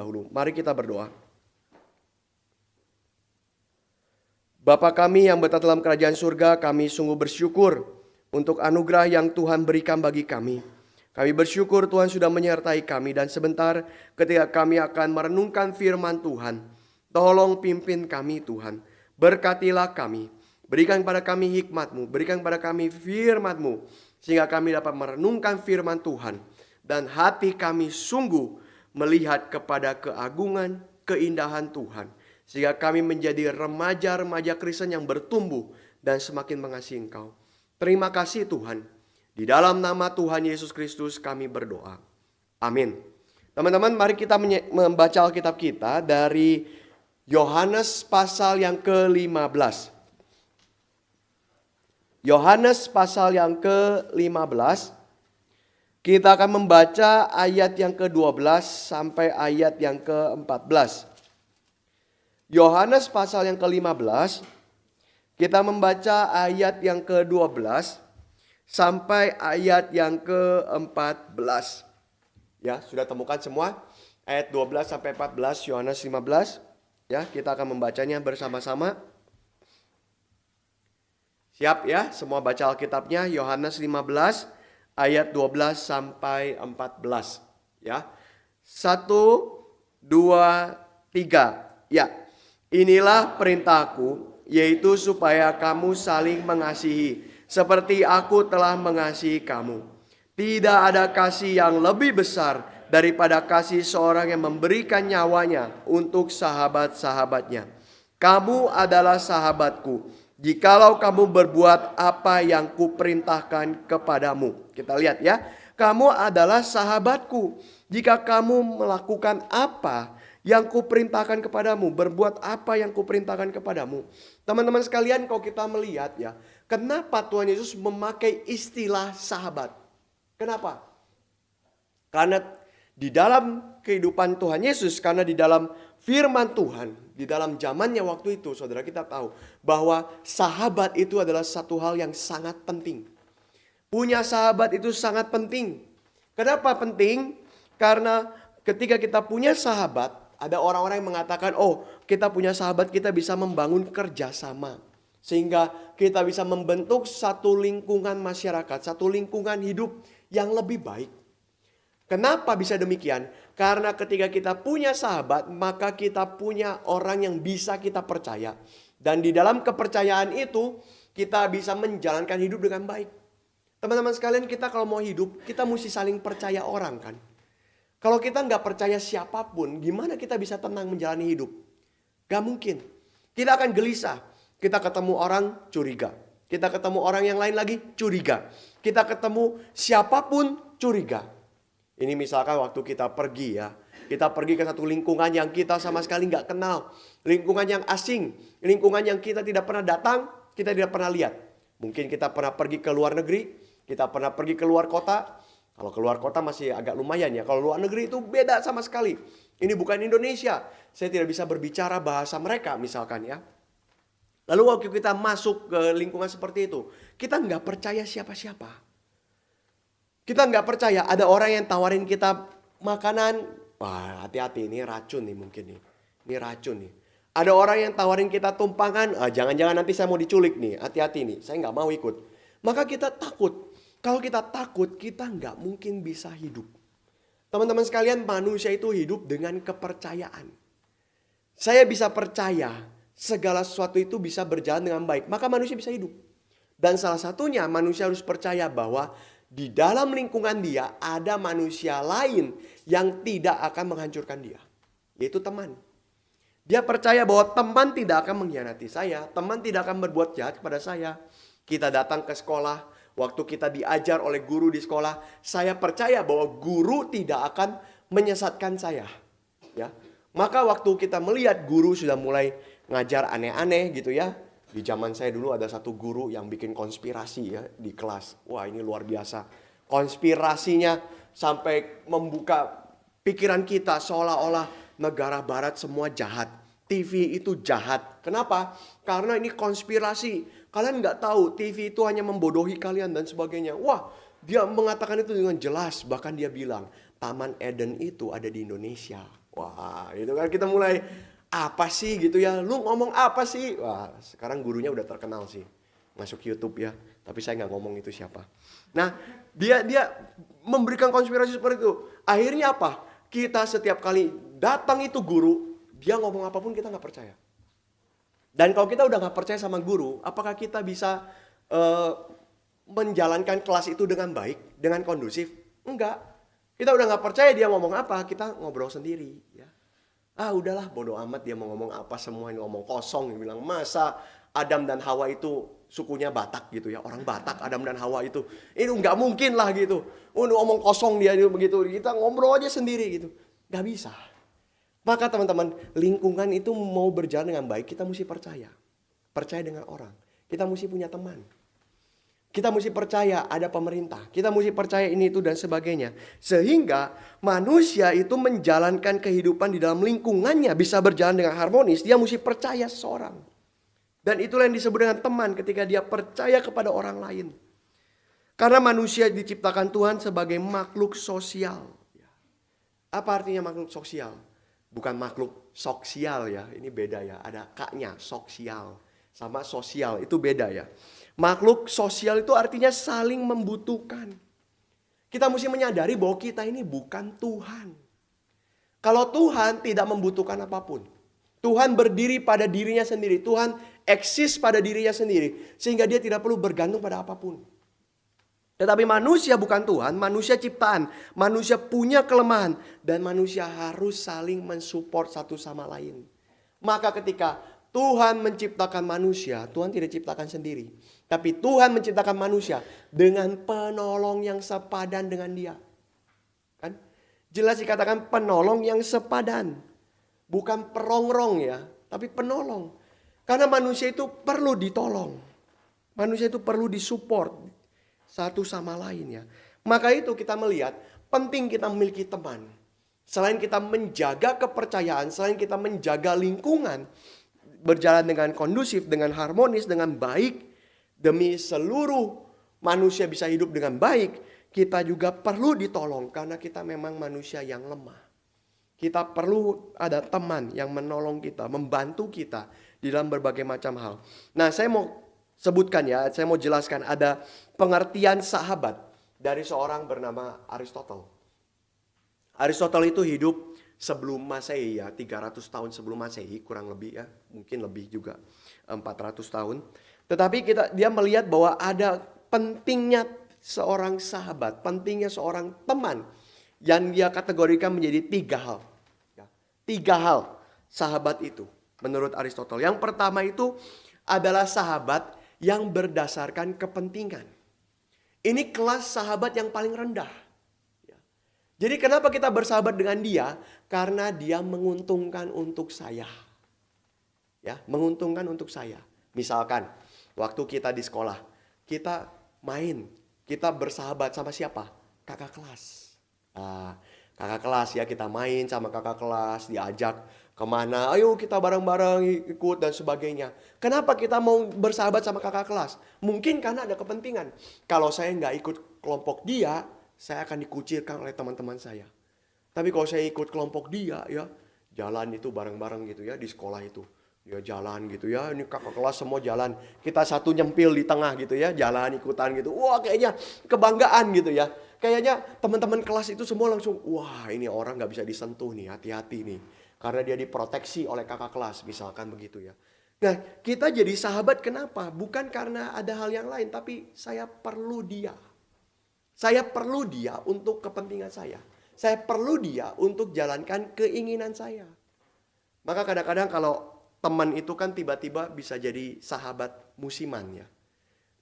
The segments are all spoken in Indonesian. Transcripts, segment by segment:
dahulu. Mari kita berdoa. Bapa kami yang berada dalam kerajaan surga, kami sungguh bersyukur untuk anugerah yang Tuhan berikan bagi kami. Kami bersyukur Tuhan sudah menyertai kami, dan sebentar ketika kami akan merenungkan firman Tuhan, tolong pimpin kami Tuhan. Berkatilah kami, berikan kepada kami hikmat-Mu, berikan kepada kami firman-Mu, sehingga kami dapat merenungkan firman Tuhan. Dan hati kami sungguh melihat kepada keagungan, keindahan Tuhan. Sehingga kami menjadi remaja-remaja Kristen yang bertumbuh dan semakin mengasihi Engkau. Terima kasih Tuhan. Di dalam nama Tuhan Yesus Kristus kami berdoa. Amin. Teman-teman, mari kita membaca Alkitab kita dari Yohanes pasal yang ke-15. Yohanes pasal yang ke-15. Kita akan membaca ayat yang ke-12 sampai ayat yang ke-14. Yohanes pasal yang ke-15, kita membaca ayat yang ke-12 sampai ayat yang ke-14. Ya, sudah temukan semua? Ayat 12 sampai 14 Yohanes 15. Ya, kita akan membacanya bersama-sama. Siap ya, semua baca Alkitabnya. Yohanes 15 ayat 12 sampai 14. Ya. 1, 2, 3. Ya. Inilah perintahku, yaitu supaya kamu saling mengasihi, seperti aku telah mengasihi kamu. Tidak ada kasih yang lebih besar daripada kasih seorang yang memberikan nyawanya untuk sahabat-sahabatnya. Kamu adalah sahabatku, jikalau kamu berbuat apa yang kuperintahkan kepadamu. Kita lihat ya, kamu adalah sahabatku jika kamu melakukan apa yang kuperintahkan kepadamu, berbuat apa yang kuperintahkan kepadamu. Teman-teman sekalian, kalau kita melihat ya, kenapa Tuhan Yesus memakai istilah sahabat? Kenapa? Karena di dalam kehidupan Tuhan Yesus, karena di dalam firman Tuhan, di dalam zamannya waktu itu, saudara kita tahu bahwa sahabat itu adalah satu hal yang sangat penting. Punya sahabat itu sangat penting. Kenapa penting? Karena ketika kita punya sahabat, ada orang-orang yang mengatakan, oh kita punya sahabat, kita bisa membangun kerjasama. Sehingga kita bisa membentuk satu lingkungan masyarakat, satu lingkungan hidup yang lebih baik. Kenapa bisa demikian? Karena ketika kita punya sahabat, maka kita punya orang yang bisa kita percaya. Dan di dalam kepercayaan itu, kita bisa menjalankan hidup dengan baik. Teman-teman sekalian, kita kalau mau hidup, kita mesti saling percaya orang kan. Kalau kita nggak percaya siapapun, gimana kita bisa tenang menjalani hidup? Gak mungkin. Kita akan gelisah. Kita ketemu orang, curiga. Kita ketemu orang yang lain lagi, curiga. Kita ketemu siapapun, curiga. Ini misalkan waktu kita pergi ya. Kita pergi ke satu lingkungan yang kita sama sekali nggak kenal. Lingkungan yang asing. Lingkungan yang kita tidak pernah datang, kita tidak pernah lihat. Mungkin kita pernah pergi ke luar negeri. Kita pernah pergi ke luar kota. Kalau keluar kota masih agak lumayan ya. Kalau luar negeri itu beda sama sekali. Ini bukan Indonesia. Saya tidak bisa berbicara bahasa mereka misalkan ya. Lalu waktu kita masuk ke lingkungan seperti itu, kita nggak percaya siapa-siapa. Kita nggak percaya ada orang yang tawarin kita makanan. Wah, hati-hati, ini racun nih mungkin nih. Ini racun nih. Ada orang yang tawarin kita tumpangan. Jangan-jangan nanti saya mau diculik nih. Hati-hati nih, saya nggak mau ikut. Maka kita takut. Kalau kita takut, kita nggak mungkin bisa hidup. Teman-teman sekalian, manusia itu hidup dengan kepercayaan. Saya bisa percaya segala sesuatu itu bisa berjalan dengan baik. Maka manusia bisa hidup. Dan salah satunya manusia harus percaya bahwa di dalam lingkungan dia ada manusia lain yang tidak akan menghancurkan dia. Yaitu teman. Dia percaya bahwa teman tidak akan mengkhianati saya. Teman tidak akan berbuat jahat kepada saya. Kita datang ke sekolah. Waktu kita diajar oleh guru di sekolah, saya percaya bahwa guru tidak akan menyesatkan saya. Ya, maka waktu kita melihat guru sudah mulai ngajar aneh-aneh gitu ya. Di zaman saya dulu ada satu guru yang bikin konspirasi ya di kelas. Wah, ini luar biasa. Konspirasinya sampai membuka pikiran kita seolah-olah negara barat semua jahat. TV itu jahat. Kenapa? Karena ini konspirasi. Kalian nggak tahu TV itu hanya membodohi kalian dan sebagainya. Wah, dia mengatakan itu dengan jelas. Bahkan dia bilang, Taman Eden itu ada di Indonesia. Wah, itu kan kita mulai, apa sih gitu ya, lu ngomong apa sih? Wah, sekarang gurunya udah terkenal sih, masuk YouTube ya. Tapi saya nggak ngomong itu siapa. Nah, dia memberikan konspirasi seperti itu. Akhirnya apa? Kita setiap kali datang itu guru, dia ngomong apapun kita nggak percaya. Dan kalau kita udah nggak percaya sama guru, apakah kita bisa eh, menjalankan kelas itu dengan baik, dengan kondusif? Enggak. Kita udah nggak percaya dia ngomong apa, kita ngobrol sendiri. Ya. Ah udahlah, bodo amat dia mau ngomong apa, semua ini ngomong kosong. Dia bilang, masa Adam dan Hawa itu sukunya Batak gitu ya, orang Batak, Adam dan Hawa itu. Ini nggak mungkin lah gitu. Ngomong kosong dia begitu, kita ngobrol aja sendiri gitu. Nggak bisa. Maka teman-teman, lingkungan itu mau berjalan dengan baik, kita mesti percaya. Percaya dengan orang. Kita mesti punya teman. Kita mesti percaya ada pemerintah. Kita mesti percaya ini itu dan sebagainya. Sehingga manusia itu menjalankan kehidupan di dalam lingkungannya bisa berjalan dengan harmonis. Dia mesti percaya seseorang. Dan itulah yang disebut dengan teman ketika dia percaya kepada orang lain. Karena manusia diciptakan Tuhan sebagai makhluk sosial. Apa artinya makhluk sosial? Bukan makhluk sosial ya, ini beda ya, ada kaknya, sosial. Sama sosial, itu beda ya. Makhluk sosial itu artinya saling membutuhkan. Kita mesti menyadari bahwa kita ini bukan Tuhan. Kalau Tuhan tidak membutuhkan apapun. Tuhan berdiri pada dirinya sendiri. Tuhan eksis pada dirinya sendiri. Sehingga dia tidak perlu bergantung pada apapun. Tetapi manusia bukan Tuhan, manusia ciptaan. Manusia punya kelemahan. Dan manusia harus saling mensupport satu sama lain. Maka ketika Tuhan menciptakan manusia, Tuhan tidak ciptakan sendiri. Tapi Tuhan menciptakan manusia dengan penolong yang sepadan dengan dia. Kan? Jelas dikatakan penolong yang sepadan. Bukan perongrong ya, tapi penolong. Karena manusia itu perlu ditolong. Manusia itu perlu disupport satu sama lain ya. Maka itu kita melihat penting kita memiliki teman. Selain kita menjaga kepercayaan, selain kita menjaga lingkungan berjalan dengan kondusif, dengan harmonis, dengan baik, demi seluruh manusia bisa hidup dengan baik, kita juga perlu ditolong karena kita memang manusia yang lemah. Kita perlu ada teman yang menolong kita, membantu kita di dalam berbagai macam hal. Nah, saya mau sebutkan ya, saya mau jelaskan ada pengertian sahabat dari seorang bernama Aristotle. Aristotle itu hidup sebelum Masehi ya, 300 tahun sebelum Masehi kurang lebih ya, mungkin lebih juga 400 tahun. Tetapi dia melihat bahwa ada pentingnya seorang sahabat, pentingnya seorang teman yang dia kategorikan menjadi 3 hal. 3 hal sahabat itu menurut Aristotle. Yang pertama itu adalah sahabat yang berdasarkan kepentingan. Ini kelas sahabat yang paling rendah. Jadi kenapa kita bersahabat dengan dia? Karena dia menguntungkan untuk saya. Ya, menguntungkan untuk saya. Misalkan waktu kita di sekolah, kita main, kita bersahabat sama siapa? Kakak kelas. Kakak kelas ya, kita main sama kakak kelas, diajak kemana, ayo kita bareng-bareng ikut dan sebagainya. Kenapa kita mau bersahabat sama kakak kelas? Mungkin karena ada kepentingan. Kalau saya nggak ikut kelompok dia, saya akan dikucilkan oleh teman-teman saya. Tapi kalau saya ikut kelompok dia ya, jalan itu bareng-bareng gitu ya di sekolah itu. Ya jalan gitu ya, ini kakak kelas semua jalan. Kita satu nyempil di tengah gitu ya, jalan ikutan gitu. Wah kayaknya kebanggaan gitu ya. Kayaknya teman-teman kelas itu semua langsung, wah ini orang gak bisa disentuh nih, hati-hati nih. Karena dia diproteksi oleh kakak kelas, misalkan begitu ya. Nah kita jadi sahabat kenapa? Bukan karena ada hal yang lain, tapi saya perlu dia. Saya perlu dia untuk kepentingan saya. Saya perlu dia untuk jalankan keinginan saya. Maka kadang-kadang kalau teman itu kan tiba-tiba bisa jadi sahabat musiman ya.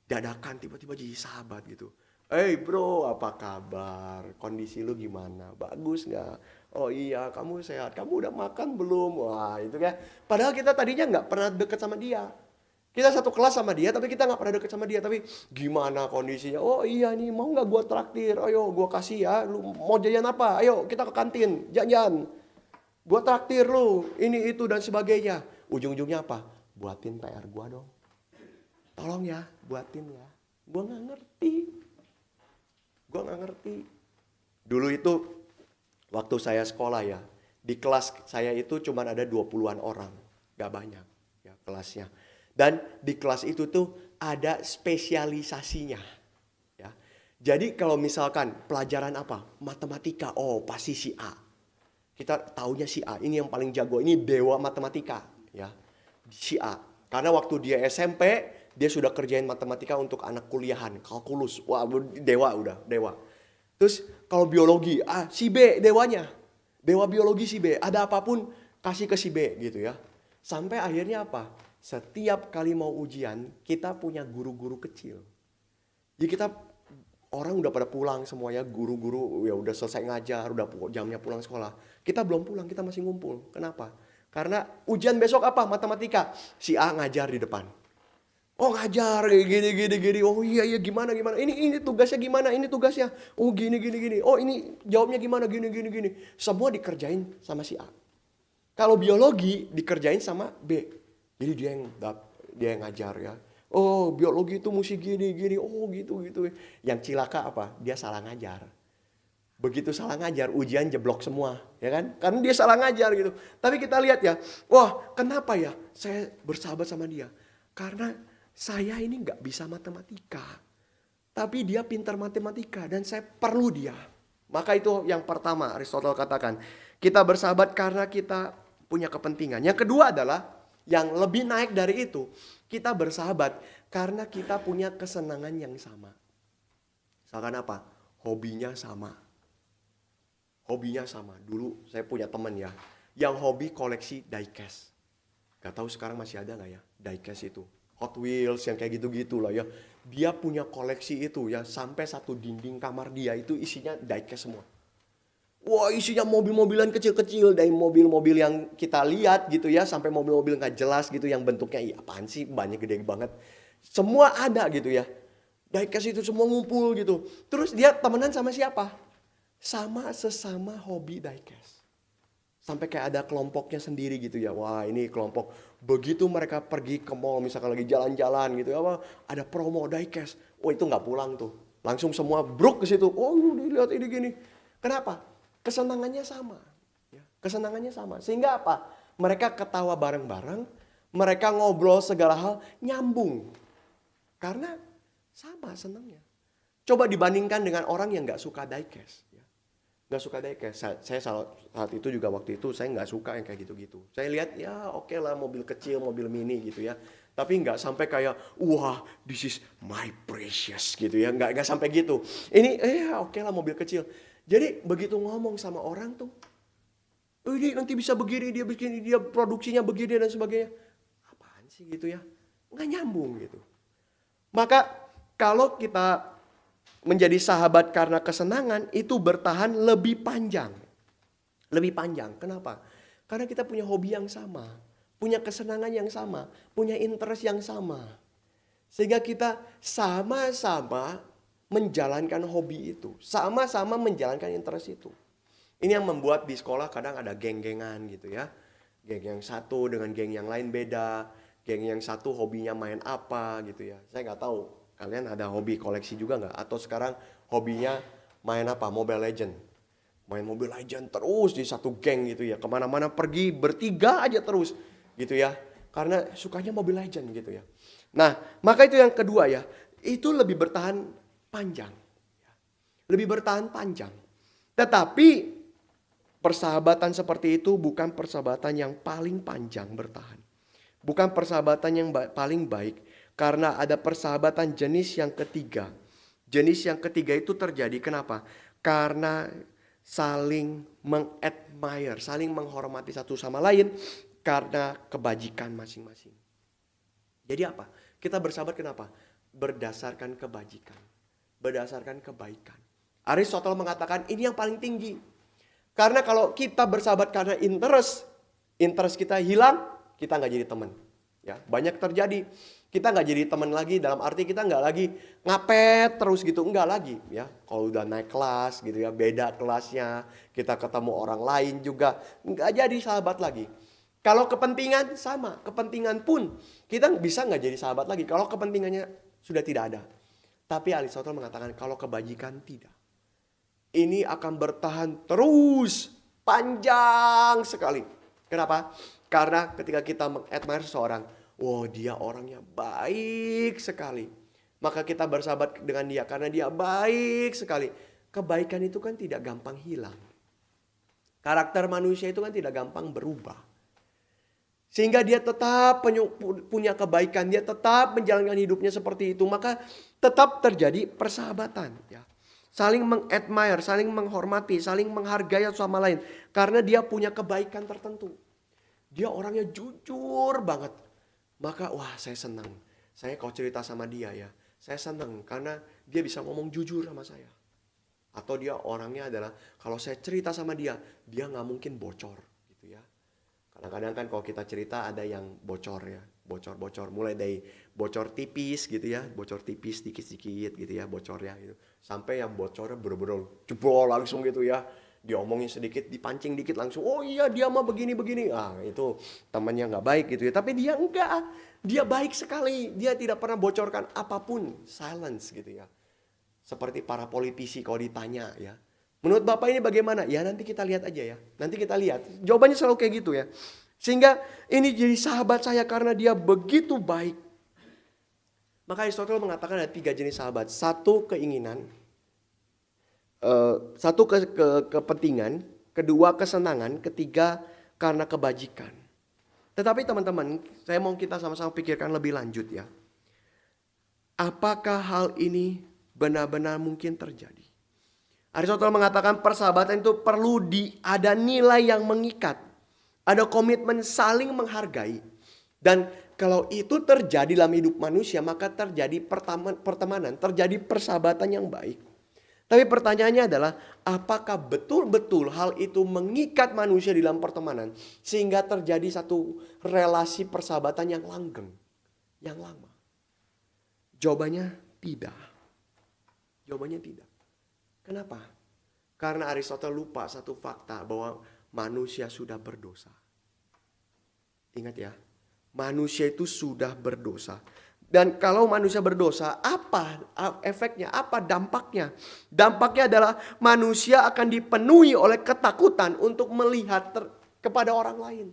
Dadakan tiba-tiba jadi sahabat gitu. Hey bro, apa kabar? Kondisi lu gimana? Bagus gak? Oh iya, kamu sehat. Kamu udah makan belum? Wah itu kan. Padahal kita tadinya gak pernah deket sama dia. Kita satu kelas sama dia, tapi kita gak pernah deket sama dia. Tapi gimana kondisinya? Oh iya nih, mau gak gua traktir? Ayo gua kasih ya. Lu mau jajan apa? Ayo kita ke kantin, jajan. Gua traktir lu, ini itu dan sebagainya. Ujung-ujungnya apa? Buatin PR gua dong. Tolong ya, buatin ya. Gua gak ngerti. Dulu itu waktu saya sekolah ya, Di kelas saya itu cuma ada 20-an orang, gak banyak ya kelasnya. Dan di kelas itu tuh ada spesialisasinya. Ya. Jadi kalau misalkan pelajaran apa? Matematika, oh pasti si A. Kita taunya si A, ini yang paling jago, ini dewa matematika. Ya, si A. Karena waktu dia SMP, dia sudah kerjain matematika untuk anak kuliahan, kalkulus. Wah, dewa udah, dewa. Terus kalau biologi, si B dewanya. Dewa biologi si B, ada apapun kasih ke si B gitu ya. Sampai akhirnya apa? Setiap kali mau ujian, kita punya guru-guru kecil. Jadi kita orang udah pada pulang semuanya, guru-guru ya udah selesai ngajar, udah jamnya pulang sekolah. Kita belum pulang, kita masih ngumpul. Kenapa? Karena ujian besok apa? Matematika. Si A ngajar di depan. Oh ngajar gini. Oh iya gimana. Ini tugasnya gimana? Ini tugasnya. Oh gini. Oh ini jawabnya gimana? Gini. Semua dikerjain sama si A. Kalau biologi dikerjain sama B. Jadi dia yang ngajar ya. Oh biologi itu mesti gini. Oh gitu. Yang cilaka apa? Dia salah ngajar. Begitu salah ngajar, ujian jeblok semua, ya kan? Karena dia salah ngajar gitu. Tapi kita lihat ya, wah kenapa ya saya bersahabat sama dia? Karena saya ini nggak bisa matematika. Tapi dia pintar matematika dan saya perlu dia. Maka itu yang pertama Aristotle katakan. Kita bersahabat karena kita punya kepentingan. Yang kedua adalah yang lebih naik dari itu. Kita bersahabat karena kita punya kesenangan yang sama. Misalkan apa? Hobinya sama. Dulu saya punya teman ya, yang hobi koleksi diecast. Gak tahu sekarang masih ada gak ya diecast itu. Hot Wheels yang kayak gitu-gitu lah ya. Dia punya koleksi itu ya, sampai satu dinding kamar dia itu isinya diecast semua. Wah isinya mobil-mobilan kecil-kecil, dari mobil-mobil yang kita lihat gitu ya, sampai mobil-mobil gak jelas gitu yang bentuknya apaan sih, banyak gede banget. Semua ada gitu ya. Diecast itu semua ngumpul gitu. Terus dia temenan sama siapa? Sama sesama hobi diecast. Sampai kayak ada kelompoknya sendiri gitu ya. Wah ini kelompok. Begitu mereka pergi ke mall misalkan lagi jalan-jalan gitu ya. Ada promo diecast. Oh itu gak pulang tuh. Langsung semua bruk ke situ. Oh dilihat ini gini. Kenapa? Kesenangannya sama. Kesenangannya sama. Sehingga apa? Mereka ketawa bareng-bareng. Mereka ngobrol segala hal. Nyambung. Karena sama senangnya. Coba dibandingkan dengan orang yang gak suka diecast. Gak suka diecast. Saya saat itu juga waktu itu saya gak suka yang kayak gitu-gitu. Saya lihat ya oke lah mobil kecil, mobil mini gitu ya. Tapi gak sampai kayak wah this is my precious gitu ya. Gak sampai gitu. Ini oke lah mobil kecil. Jadi begitu ngomong sama orang tuh. Ini nanti bisa begini, dia produksinya begini dan sebagainya. Apaan sih gitu ya. Gak nyambung gitu. Maka kalau kita menjadi sahabat karena kesenangan itu bertahan lebih panjang. Lebih panjang. Kenapa? Karena kita punya hobi yang sama. Punya kesenangan yang sama. Punya interest yang sama. Sehingga kita sama-sama menjalankan hobi itu. Sama-sama menjalankan interest itu. Ini yang membuat di sekolah kadang ada geng-gengan gitu ya. Geng yang satu dengan geng yang lain beda. Geng yang satu hobinya main apa gitu ya. Saya nggak tahu. Kalian ada hobi koleksi juga nggak? Atau sekarang hobinya main apa? Mobile Legend. Main Mobile Legend terus di satu geng gitu ya. Kemana-mana pergi bertiga aja terus gitu ya. Karena sukanya Mobile Legend gitu ya. Nah maka itu yang kedua ya. Itu lebih bertahan panjang. Lebih bertahan panjang. Tetapi persahabatan seperti itu bukan persahabatan yang paling panjang bertahan. Bukan persahabatan yang paling baik. Karena ada persahabatan jenis yang ketiga. Jenis yang ketiga itu terjadi kenapa? Karena saling mengadmire, saling menghormati satu sama lain karena kebajikan masing-masing. Jadi apa? Kita bersahabat kenapa? Berdasarkan kebajikan. Berdasarkan kebaikan. Aristotle mengatakan ini yang paling tinggi. Karena kalau kita bersahabat karena interest kita hilang, kita nggak jadi teman. Ya, banyak terjadi. Kita nggak jadi teman lagi dalam arti kita nggak lagi ngapet terus gitu, nggak lagi ya. Kalau udah naik kelas gitu ya, beda kelasnya, kita ketemu orang lain juga nggak jadi sahabat lagi. Kalau kepentingan sama, kepentingan pun kita bisa nggak jadi sahabat lagi kalau kepentingannya sudah tidak ada. Tapi Aristotle mengatakan kalau kebajikan tidak, ini akan bertahan terus Panjang sekali. Kenapa? Karena ketika kita meng-admire seseorang, wow, dia orangnya baik sekali. Maka kita bersahabat dengan dia karena dia baik sekali. Kebaikan itu kan tidak gampang hilang. Karakter manusia itu kan tidak gampang berubah. Sehingga dia tetap punya kebaikan, dia tetap menjalankan hidupnya seperti itu, maka tetap terjadi persahabatan. Ya. Saling meng-admire, saling menghormati, saling menghargai satu sama lain. Karena dia punya kebaikan tertentu. Dia orangnya jujur banget. Maka wah, saya senang. Saya kalau cerita sama dia ya, saya senang karena dia bisa ngomong jujur sama saya. Atau dia orangnya adalah kalau saya cerita sama dia nggak mungkin bocor gitu ya. Kadang-kadang kan kalau kita cerita ada yang bocor ya, bocor-bocor. Mulai dari bocor tipis gitu ya, bocor tipis dikit-dikit gitu ya, bocornya gitu. Sampai yang bocornya bener-bener jebol langsung gitu ya. Diomongin sedikit, dipancing dikit langsung, oh iya dia mah begini-begini. Ah itu temannya nggak baik gitu ya. Tapi dia enggak, dia baik sekali. Dia tidak pernah bocorkan apapun, silence gitu ya. Seperti para politisi kalau ditanya ya. Menurut Bapak ini bagaimana? Ya nanti kita lihat aja ya. Nanti kita lihat. Jawabannya selalu kayak gitu ya. Sehingga ini jadi sahabat saya karena dia begitu baik. Maka Aristoteles mengatakan ada 3 jenis sahabat. Satu keinginan. Satu kepentingan. Kedua kesenangan. Ketiga karena kebajikan. Tetapi teman-teman, saya mau kita sama-sama pikirkan lebih lanjut ya. Apakah hal ini benar-benar mungkin terjadi? Aristoteles mengatakan persahabatan itu perlu ada nilai yang mengikat. Ada komitmen saling menghargai. Dan kalau itu terjadi dalam hidup manusia, maka terjadi pertemanan, terjadi persahabatan yang baik. Tapi pertanyaannya adalah, apakah betul-betul hal itu mengikat manusia di dalam pertemanan, sehingga terjadi satu relasi persahabatan yang langgeng, yang lama? Jawabannya tidak. Jawabannya tidak. Kenapa? Karena Aristoteles lupa satu fakta bahwa manusia sudah berdosa. Ingat ya, manusia itu sudah berdosa. Dan kalau manusia berdosa, apa efeknya? Apa dampaknya? Dampaknya adalah manusia akan dipenuhi oleh ketakutan untuk melihat kepada orang lain.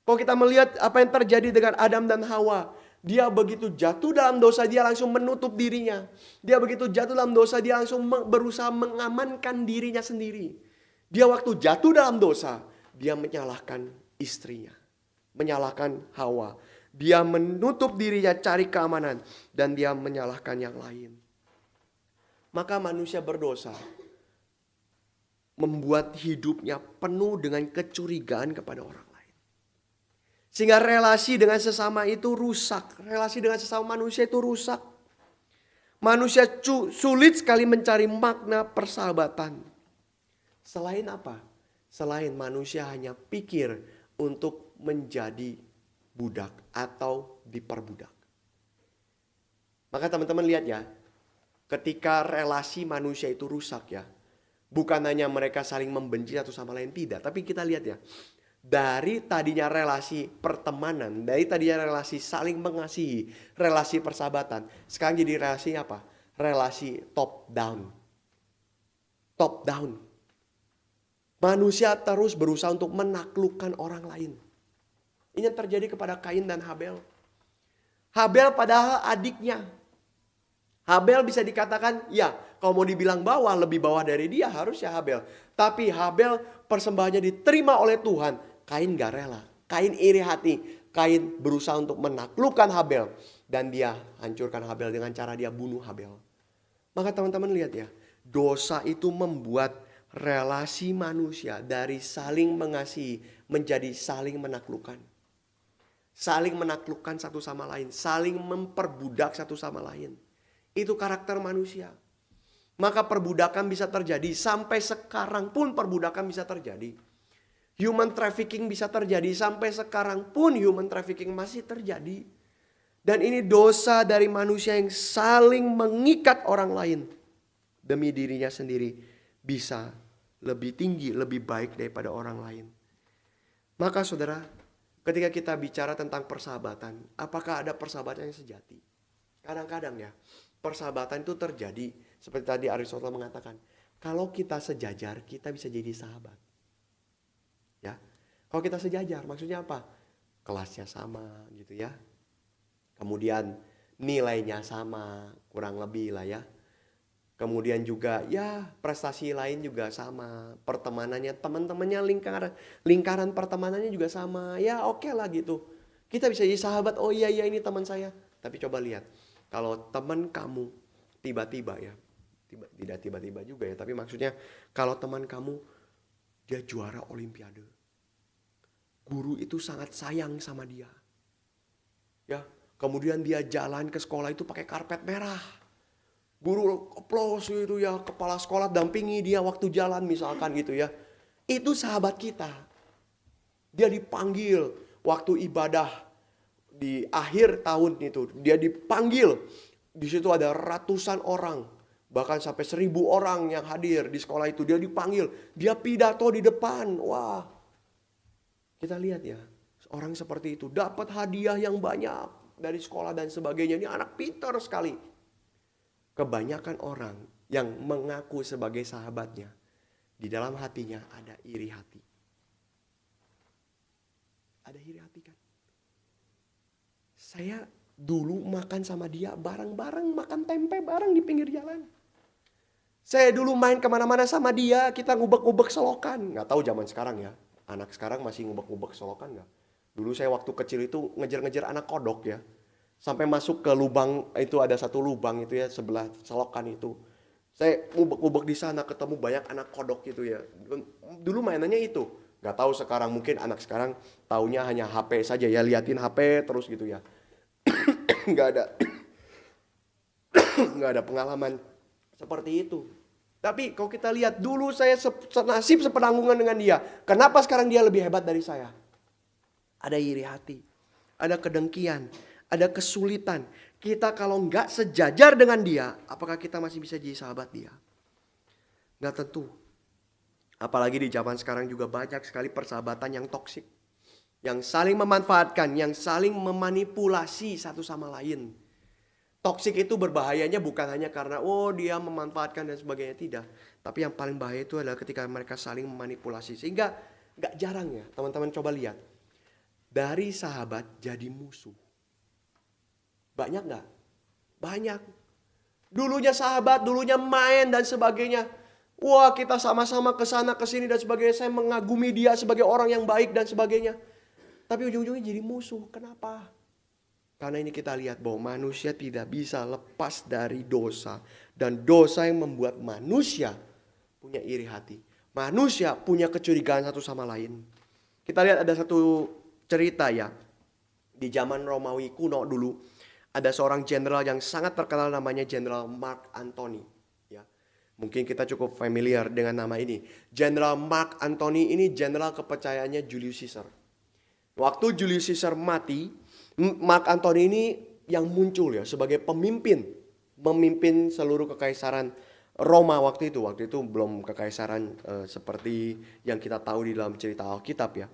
Kalau kita melihat apa yang terjadi dengan Adam dan Hawa, dia begitu jatuh dalam dosa, dia langsung menutup dirinya. Dia begitu jatuh dalam dosa, dia langsung berusaha mengamankan dirinya sendiri. Dia waktu jatuh dalam dosa, dia menyalahkan istrinya. Menyalahkan Hawa. Dia menutup dirinya cari keamanan. Dan dia menyalahkan yang lain. Maka manusia berdosa membuat hidupnya penuh dengan kecurigaan kepada orang. Sehingga relasi dengan sesama itu rusak. Relasi dengan sesama manusia itu rusak. Manusia sulit sekali mencari makna persahabatan. Selain apa? Selain manusia hanya pikir untuk menjadi budak atau diperbudak. Maka teman-teman lihat ya. Ketika relasi manusia itu rusak ya. Bukan hanya mereka saling membenci satu sama lain, tidak. Tapi kita lihat ya. Dari tadinya relasi pertemanan, dari tadinya relasi saling mengasihi, relasi persahabatan, sekarang jadi relasi apa? Relasi top down. Top down. Manusia terus berusaha untuk menaklukkan orang lain. Ini yang terjadi kepada Kain dan Habel. Habel padahal adiknya. Habel bisa dikatakan, ya kalau mau dibilang bawah, lebih bawah dari dia harusnya Habel. Tapi Habel persembahannya diterima oleh Tuhan. Kain gak rela. Kain iri hati. Kain berusaha untuk menaklukkan Habel. Dan dia hancurkan Habel dengan cara dia bunuh Habel. Maka teman-teman lihat ya. Dosa itu membuat relasi manusia dari saling mengasihi menjadi saling menaklukkan. Saling menaklukkan satu sama lain. Saling memperbudak satu sama lain. Itu karakter manusia. Maka perbudakan bisa terjadi. Sampai sekarang pun perbudakan bisa terjadi. Human trafficking bisa terjadi. Sampai sekarang pun human trafficking masih terjadi. Dan ini dosa dari manusia yang saling mengikat orang lain. Demi dirinya sendiri bisa lebih tinggi, lebih baik daripada orang lain. Maka saudara, ketika kita bicara tentang persahabatan, apakah ada persahabatan yang sejati? Kadang-kadang ya, persahabatan itu terjadi. Seperti tadi Aristoteles mengatakan, kalau kita sejajar, kita bisa jadi sahabat. Ya. Kalau kita sejajar, maksudnya apa? Kelasnya sama gitu ya. Kemudian nilainya sama, kurang lebih lah ya. Kemudian juga ya prestasi lain juga sama. Pertemanannya, teman-temannya lingkaran pertemanannya juga sama. Ya oke lah gitu. Kita bisa jadi sahabat, oh iya ini teman saya. Tapi coba lihat, kalau teman kamu tiba-tiba ya, tidak tiba-tiba juga ya, tapi maksudnya kalau teman kamu dia juara olimpiade. Guru itu sangat sayang sama dia. Ya, kemudian dia jalan ke sekolah itu pakai karpet merah. Guru aplaus itu ya, kepala sekolah dampingi dia waktu jalan misalkan gitu ya. Itu sahabat kita. Dia dipanggil waktu ibadah di akhir tahun itu. Dia dipanggil. Di situ ada ratusan orang. Bahkan sampai 1.000 orang yang hadir di sekolah itu. Dia dipanggil. Dia pidato di depan. Wah. Kita lihat ya. Orang seperti itu dapat hadiah yang banyak dari sekolah dan sebagainya. Ini anak pintar sekali. Kebanyakan orang yang mengaku sebagai sahabatnya, di dalam hatinya ada iri hati. Ada iri hati kan? Saya dulu makan sama dia bareng-bareng, makan tempe bareng di pinggir jalan. Saya dulu main kemana-mana sama dia, kita ngubek-ngubek selokan. Nggak tahu zaman sekarang ya, anak sekarang masih ngubek-ngubek selokan nggak? Dulu saya waktu kecil itu ngejar-ngejar anak kodok ya. Sampai masuk ke lubang, itu ada satu lubang itu ya, sebelah selokan itu. Saya ngubek-ngubek di sana, ketemu banyak anak kodok gitu ya. Dulu mainannya itu. Gak tahu sekarang, mungkin anak sekarang taunya hanya HP saja ya, liatin HP terus gitu ya. Gak ada gak ada pengalaman seperti itu. Tapi kalau kita lihat, dulu saya senasib sepenanggungan dengan dia. Kenapa sekarang dia lebih hebat dari saya? Ada iri hati, ada kedengkian, ada kesulitan. Kita kalau nggak sejajar dengan dia, apakah kita masih bisa jadi sahabat dia? Nggak tentu. Apalagi di zaman sekarang juga banyak sekali persahabatan yang toksik. Yang saling memanfaatkan, yang saling memanipulasi satu sama lain. Toksik itu berbahayanya bukan hanya karena dia memanfaatkan dan sebagainya, tidak. Tapi yang paling bahaya itu adalah ketika mereka saling memanipulasi. Sehingga nggak jarang ya, teman-teman coba lihat. Dari sahabat jadi musuh. Banyak gak? Banyak. Dulunya sahabat, dulunya main dan sebagainya. Wah, kita sama-sama ke sana ke sini dan sebagainya. Saya mengagumi dia sebagai orang yang baik dan sebagainya. Tapi ujung-ujungnya jadi musuh. Kenapa? Karena ini kita lihat bahwa manusia tidak bisa lepas dari dosa. Dan dosa yang membuat manusia punya iri hati. Manusia punya kecurigaan satu sama lain. Kita lihat ada satu cerita ya. Di zaman Romawi kuno dulu. Ada seorang jenderal yang sangat terkenal, namanya Jenderal Mark Antony. Ya, mungkin kita cukup familiar dengan nama ini. Jenderal Mark Antony ini jenderal kepercayaannya Julius Caesar. Waktu Julius Caesar mati, Mark Antony ini yang muncul ya sebagai pemimpin. Memimpin seluruh kekaisaran Roma waktu itu. Waktu itu belum kekaisaran seperti yang kita tahu di dalam cerita Alkitab ya.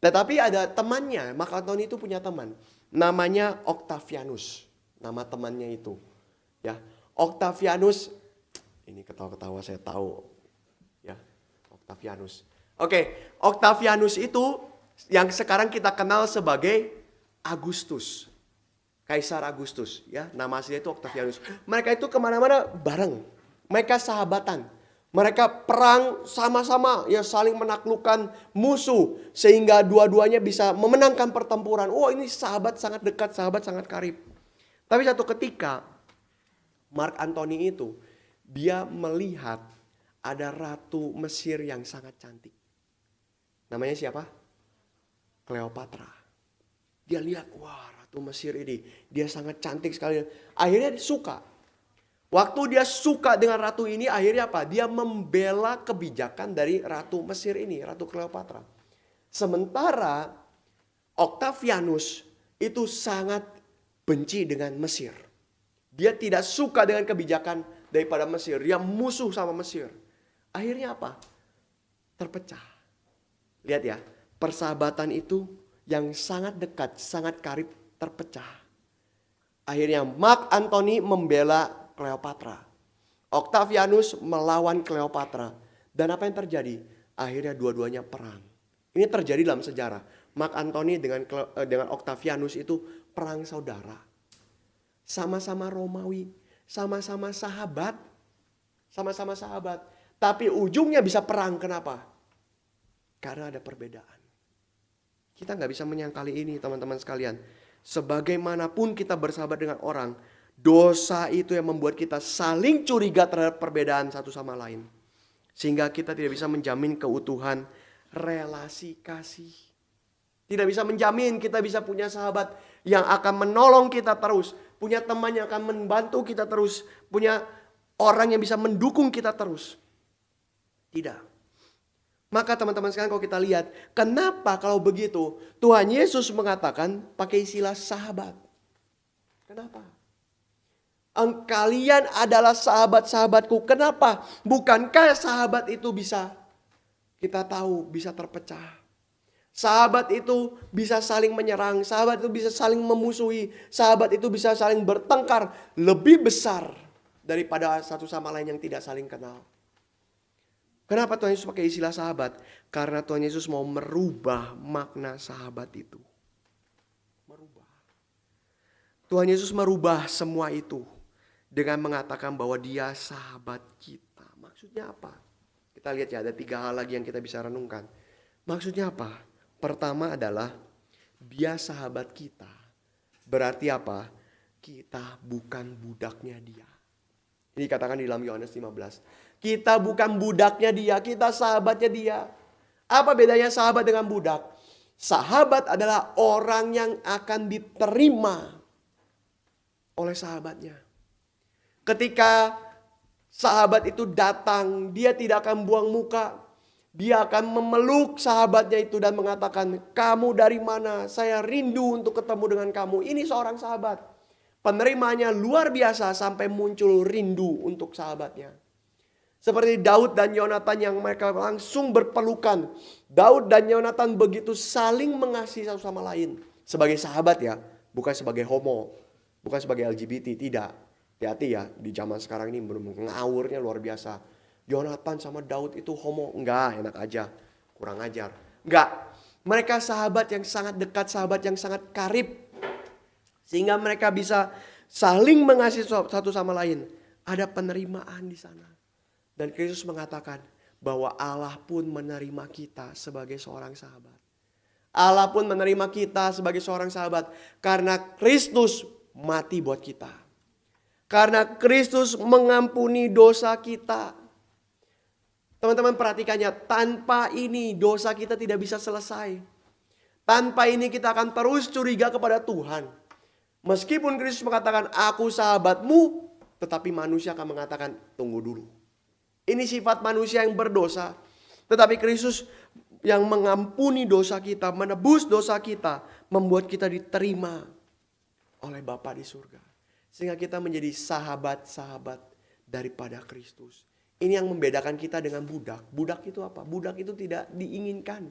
Tetapi ada temannya, Mark Antony itu punya teman. Namanya Octavianus, nama temannya itu. Ya, Octavianus, ini ketawa-ketawa saya tahu. Ya, Octavianus. Oke, Octavianus itu yang sekarang kita kenal sebagai Agustus. Kaisar Agustus, ya, nama aslinya itu Octavianus. Mereka itu kemana-mana bareng. Mereka sahabatan. Mereka perang sama-sama, ya saling menaklukkan musuh. Sehingga dua-duanya bisa memenangkan pertempuran. Ini sahabat sangat dekat, sahabat sangat karib. Tapi satu ketika, Mark Antony itu, dia melihat ada ratu Mesir yang sangat cantik. Namanya siapa? Cleopatra. Dia lihat, ratu Mesir ini, dia sangat cantik sekali. Akhirnya dia suka. Waktu dia suka dengan ratu ini, akhirnya apa? Dia membela kebijakan dari ratu Mesir ini, Ratu Cleopatra. Sementara Octavianus itu sangat benci dengan Mesir. Dia tidak suka dengan kebijakan daripada Mesir. Dia musuh sama Mesir. Akhirnya apa? Terpecah. Lihat ya, persahabatan itu yang sangat dekat, sangat karib terpecah. Akhirnya Mark Antony membela Cleopatra. Octavianus melawan Cleopatra. Dan apa yang terjadi? Akhirnya dua-duanya perang. Ini terjadi dalam sejarah. Mark Antony dengan Octavianus itu perang saudara. Sama-sama Romawi, sama-sama sahabat. Sama-sama sahabat. Tapi ujungnya bisa perang. Kenapa? Karena ada perbedaan. Kita nggak bisa menyangkali ini teman-teman sekalian. Sebagaimanapun kita bersahabat dengan orang, dosa itu yang membuat kita saling curiga terhadap perbedaan satu sama lain. Sehingga kita tidak bisa menjamin keutuhan relasi kasih. Tidak bisa menjamin kita bisa punya sahabat yang akan menolong kita terus. Punya teman yang akan membantu kita terus. Punya orang yang bisa mendukung kita terus. Tidak. Maka teman-teman sekalian kalau kita lihat, kenapa kalau begitu Tuhan Yesus mengatakan pakai istilah sahabat. Kenapa? Kalian adalah sahabat-sahabatku. Kenapa? Bukankah sahabat itu bisa kita tahu bisa terpecah? Sahabat itu bisa saling menyerang. Sahabat itu bisa saling memusuhi. Sahabat itu bisa saling bertengkar. Lebih besar daripada satu sama lain yang tidak saling kenal. Kenapa Tuhan Yesus pakai istilah sahabat? Karena Tuhan Yesus mau merubah makna sahabat itu. Merubah. Tuhan Yesus merubah semua itu dengan mengatakan bahwa dia sahabat kita. Maksudnya apa? Kita lihat ya, ada 3 hal lagi yang kita bisa renungkan. Maksudnya apa? Pertama adalah dia sahabat kita. Berarti apa? Kita bukan budaknya dia. Ini dikatakan di dalam Yohanes 15. Kita bukan budaknya dia, kita sahabatnya dia. Apa bedanya sahabat dengan budak? Sahabat adalah orang yang akan diterima oleh sahabatnya. Ketika sahabat itu datang, dia tidak akan buang muka. Dia akan memeluk sahabatnya itu dan mengatakan, kamu dari mana? Saya rindu untuk ketemu dengan kamu. Ini seorang sahabat. Penerimanya luar biasa sampai muncul rindu untuk sahabatnya. Seperti Daud dan Yonatan yang mereka langsung berpelukan. Daud dan Yonatan begitu saling mengasihi satu sama lain. Sebagai sahabat ya, bukan sebagai homo. Bukan sebagai LGBT, tidak. Hati-hati ya, di zaman sekarang ini belum ngawurnya luar biasa. Yonatan sama Daud itu homo. Enggak, enak aja. Kurang ajar. Enggak. Mereka sahabat yang sangat dekat, sahabat yang sangat karib. Sehingga mereka bisa saling mengasihi satu sama lain. Ada penerimaan di sana. Dan Kristus mengatakan bahwa Allah pun menerima kita sebagai seorang sahabat. Allah pun menerima kita sebagai seorang sahabat. Karena Kristus mati buat kita. Karena Kristus mengampuni dosa kita. Teman-teman perhatikannya, tanpa ini dosa kita tidak bisa selesai. Tanpa ini kita akan terus curiga kepada Tuhan. Meskipun Kristus mengatakan aku sahabatmu, tetapi manusia akan mengatakan tunggu dulu. Ini sifat manusia yang berdosa. Tetapi Kristus yang mengampuni dosa kita, menebus dosa kita, membuat kita diterima oleh Bapa di surga. Sehingga kita menjadi sahabat-sahabat daripada Kristus. Ini yang membedakan kita dengan budak. Budak itu apa? Budak itu tidak diinginkan.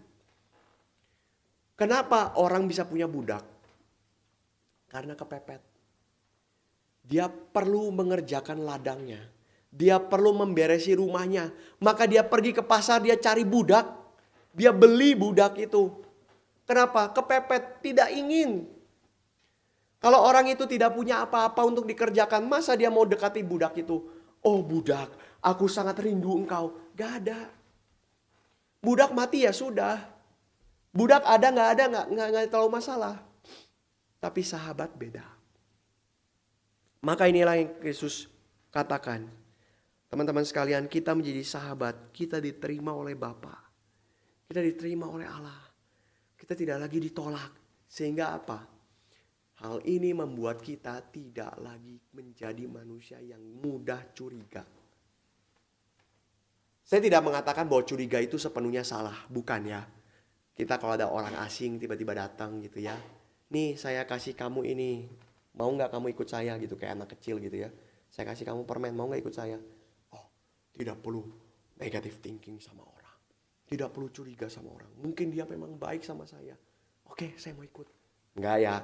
Kenapa orang bisa punya budak? Karena kepepet. Dia perlu mengerjakan ladangnya. Dia perlu memberesi rumahnya. Maka dia pergi ke pasar, dia cari budak. Dia beli budak itu. Kenapa? Kepepet, tidak ingin. Kalau orang itu tidak punya apa-apa untuk dikerjakan, masa dia mau dekati budak itu? Oh budak, aku sangat rindu engkau. Gak ada. Budak mati ya sudah. Budak ada nggak terlalu masalah. Tapi sahabat beda. Maka inilah yang Yesus katakan. Teman-teman sekalian, kita menjadi sahabat, kita diterima oleh Bapa. Kita diterima oleh Allah. Kita tidak lagi ditolak. Sehingga apa? Hal ini membuat kita tidak lagi menjadi manusia yang mudah curiga. Saya tidak mengatakan bahwa curiga itu sepenuhnya salah, bukan ya. Kita kalau ada orang asing tiba-tiba datang gitu ya. Nih saya kasih kamu ini, mau gak kamu ikut saya gitu, kayak anak kecil gitu ya. Saya kasih kamu permen, mau gak ikut saya? Tidak perlu negative thinking sama orang. Tidak perlu curiga sama orang. Mungkin dia memang baik sama saya. Oke, saya mau ikut. Enggak ya.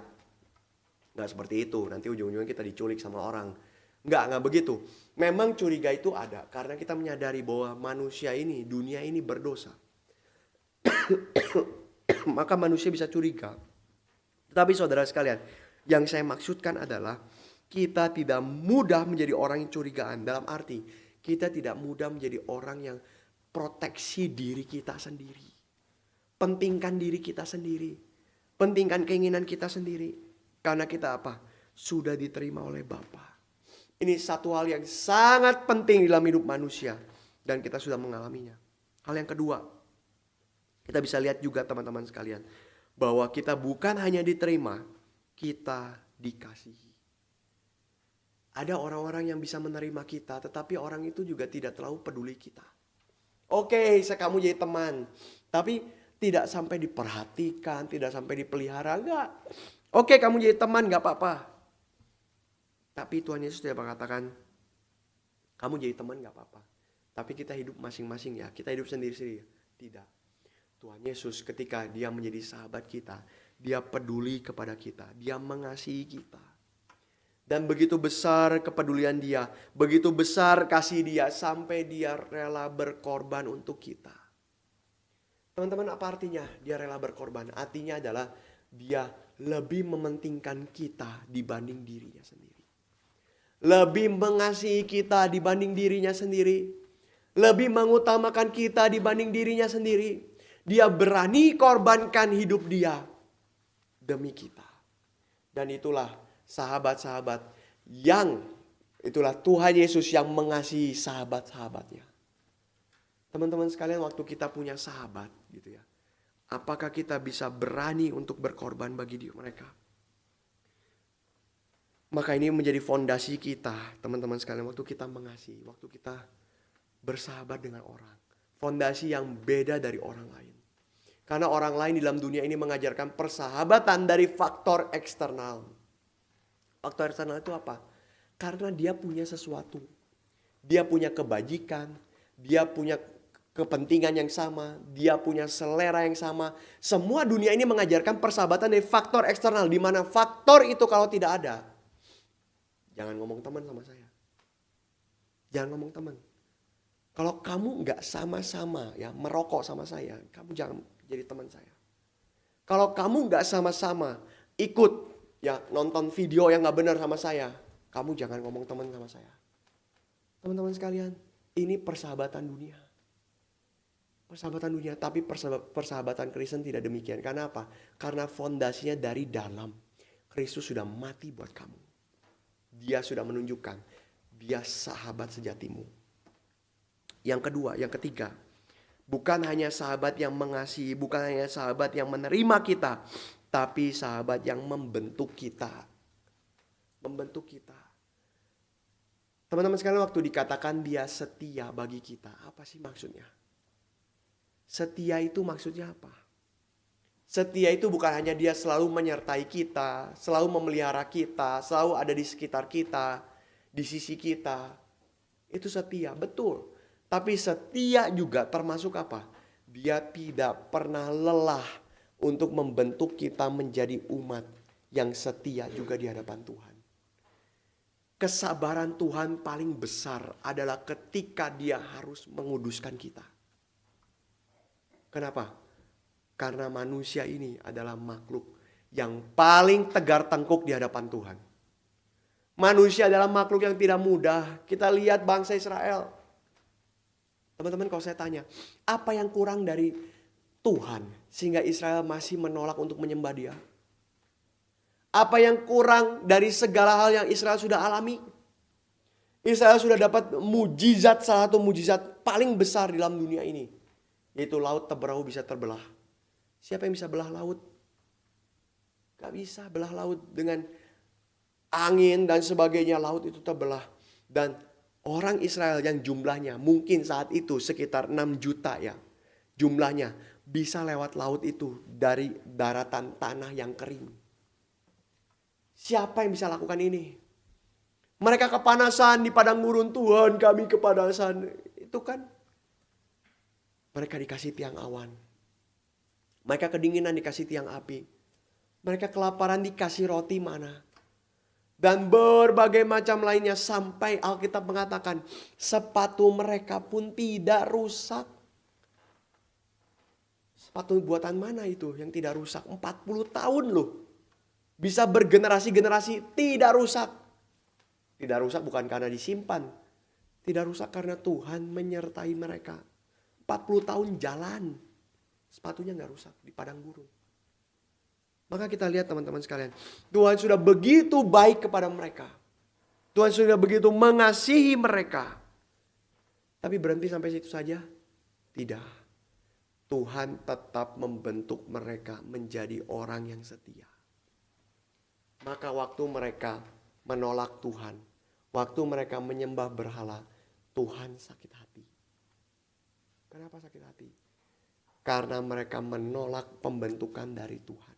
Enggak seperti itu. Nanti ujung-ujungnya kita diculik sama orang. Enggak begitu. Memang curiga itu ada. Karena kita menyadari bahwa manusia ini, dunia ini berdosa. maka manusia bisa curiga. Tetapi saudara sekalian, yang saya maksudkan adalah kita tidak mudah menjadi orang yang curigaan. Dalam arti kita tidak mudah menjadi orang yang proteksi diri kita sendiri. Pentingkan diri kita sendiri. Pentingkan keinginan kita sendiri. Karena kita apa? Sudah diterima oleh Bapa. Ini satu hal yang sangat penting dalam hidup manusia. Dan kita sudah mengalaminya. Hal yang kedua, kita bisa lihat juga teman-teman sekalian, bahwa kita bukan hanya diterima, kita dikasihi. Ada orang-orang yang bisa menerima kita, tetapi orang itu juga tidak terlalu peduli kita. Oke, kamu jadi teman, tapi tidak sampai diperhatikan, tidak sampai dipelihara, enggak. Oke, kamu jadi teman, enggak apa-apa. Tapi Tuhan Yesus tidak mengatakan, kamu jadi teman enggak apa-apa. Tapi kita hidup masing-masing ya, kita hidup sendiri-sendiri. Tidak. Tuhan Yesus ketika dia menjadi sahabat kita, dia peduli kepada kita, dia mengasihi kita. Dan begitu besar kepedulian dia, begitu besar kasih dia, sampai dia rela berkorban untuk kita. Teman-teman, apa artinya dia rela berkorban? Artinya adalah dia lebih mementingkan kita dibanding dirinya sendiri. Lebih mengasihi kita dibanding dirinya sendiri. Lebih mengutamakan kita dibanding dirinya sendiri. Dia berani korbankan hidup dia demi kita. Dan itulah sahabat-sahabat yang, itulah Tuhan Yesus yang mengasihi sahabat-sahabatnya. Teman-teman sekalian, waktu kita punya sahabat gitu ya, apakah kita bisa berani untuk berkorban bagi dia mereka? Maka ini menjadi fondasi kita, teman-teman sekalian, waktu kita mengasihi, waktu kita bersahabat dengan orang. Fondasi yang beda dari orang lain. Karena orang lain di dalam dunia ini mengajarkan persahabatan dari faktor eksternal. Faktor eksternal itu apa? Karena dia punya sesuatu. Dia punya kebajikan. Dia punya kepentingan yang sama. Dia punya selera yang sama. Semua dunia ini mengajarkan persahabatan dari faktor eksternal. Di mana faktor itu kalau tidak ada, jangan ngomong teman sama saya. Jangan ngomong teman. Kalau kamu nggak sama-sama ya merokok sama saya, kamu jangan jadi teman saya. Kalau kamu nggak sama-sama ikut ya nonton video yang nggak benar sama saya, kamu jangan ngomong teman sama saya. Teman-teman sekalian, ini persahabatan dunia. Persahabatan dunia, tapi persahabatan Kristen tidak demikian. Karena apa? Karena fondasinya dari dalam. Kristus sudah mati buat kamu. Dia sudah menunjukkan dia sahabat sejatimu. Yang kedua, yang ketiga, bukan hanya sahabat yang mengasihi, bukan hanya sahabat yang menerima kita, tapi sahabat yang membentuk kita. Membentuk kita. Teman-teman sekalian, waktu dikatakan dia setia bagi kita, apa sih maksudnya? Setia itu maksudnya apa? Setia itu bukan hanya dia selalu menyertai kita, selalu memelihara kita, selalu ada di sekitar kita, di sisi kita. Itu setia, betul. Tapi setia juga termasuk apa? Dia tidak pernah lelah untuk membentuk kita menjadi umat yang setia juga di hadapan Tuhan. Kesabaran Tuhan paling besar adalah ketika dia harus menguduskan kita. Kenapa? Karena manusia ini adalah makhluk yang paling tegar tengkuk di hadapan Tuhan. Manusia adalah makhluk yang tidak mudah. Kita lihat bangsa Israel. Teman-teman, kalau saya tanya, apa yang kurang dari Tuhan sehingga Israel masih menolak untuk menyembah Dia? Apa yang kurang dari segala hal yang Israel sudah alami? Israel sudah dapat mujizat, salah satu mujizat paling besar di dalam dunia ini, yaitu laut Teberau bisa terbelah. Siapa yang bisa belah laut? Gak bisa belah laut dengan angin dan sebagainya, laut itu terbelah. Dan orang Israel yang jumlahnya mungkin saat itu sekitar 6 juta ya. Jumlahnya bisa lewat laut itu dari daratan tanah yang kering. Siapa yang bisa lakukan ini? Mereka kepanasan di padang gurun, Tuhan kami kepanasan. Itu kan mereka dikasih tiang awan. Mereka kedinginan dikasih tiang api. Mereka kelaparan dikasih roti mana. Dan berbagai macam lainnya sampai Alkitab mengatakan sepatu mereka pun tidak rusak. Sepatu buatan mana itu yang tidak rusak? 40 tahun loh. Bisa bergenerasi-generasi tidak rusak. Tidak rusak bukan karena disimpan. Tidak rusak karena Tuhan menyertai mereka. 40 tahun jalan. Sepatunya nggak rusak di padang gurun. Maka kita lihat teman-teman sekalian. Tuhan sudah begitu baik kepada mereka. Tuhan sudah begitu mengasihi mereka. Tapi berhenti sampai situ saja? Tidak. Tuhan tetap membentuk mereka menjadi orang yang setia. Maka waktu mereka menolak Tuhan, waktu mereka menyembah berhala, Tuhan sakit hati. Kenapa sakit hati? Karena mereka menolak pembentukan dari Tuhan.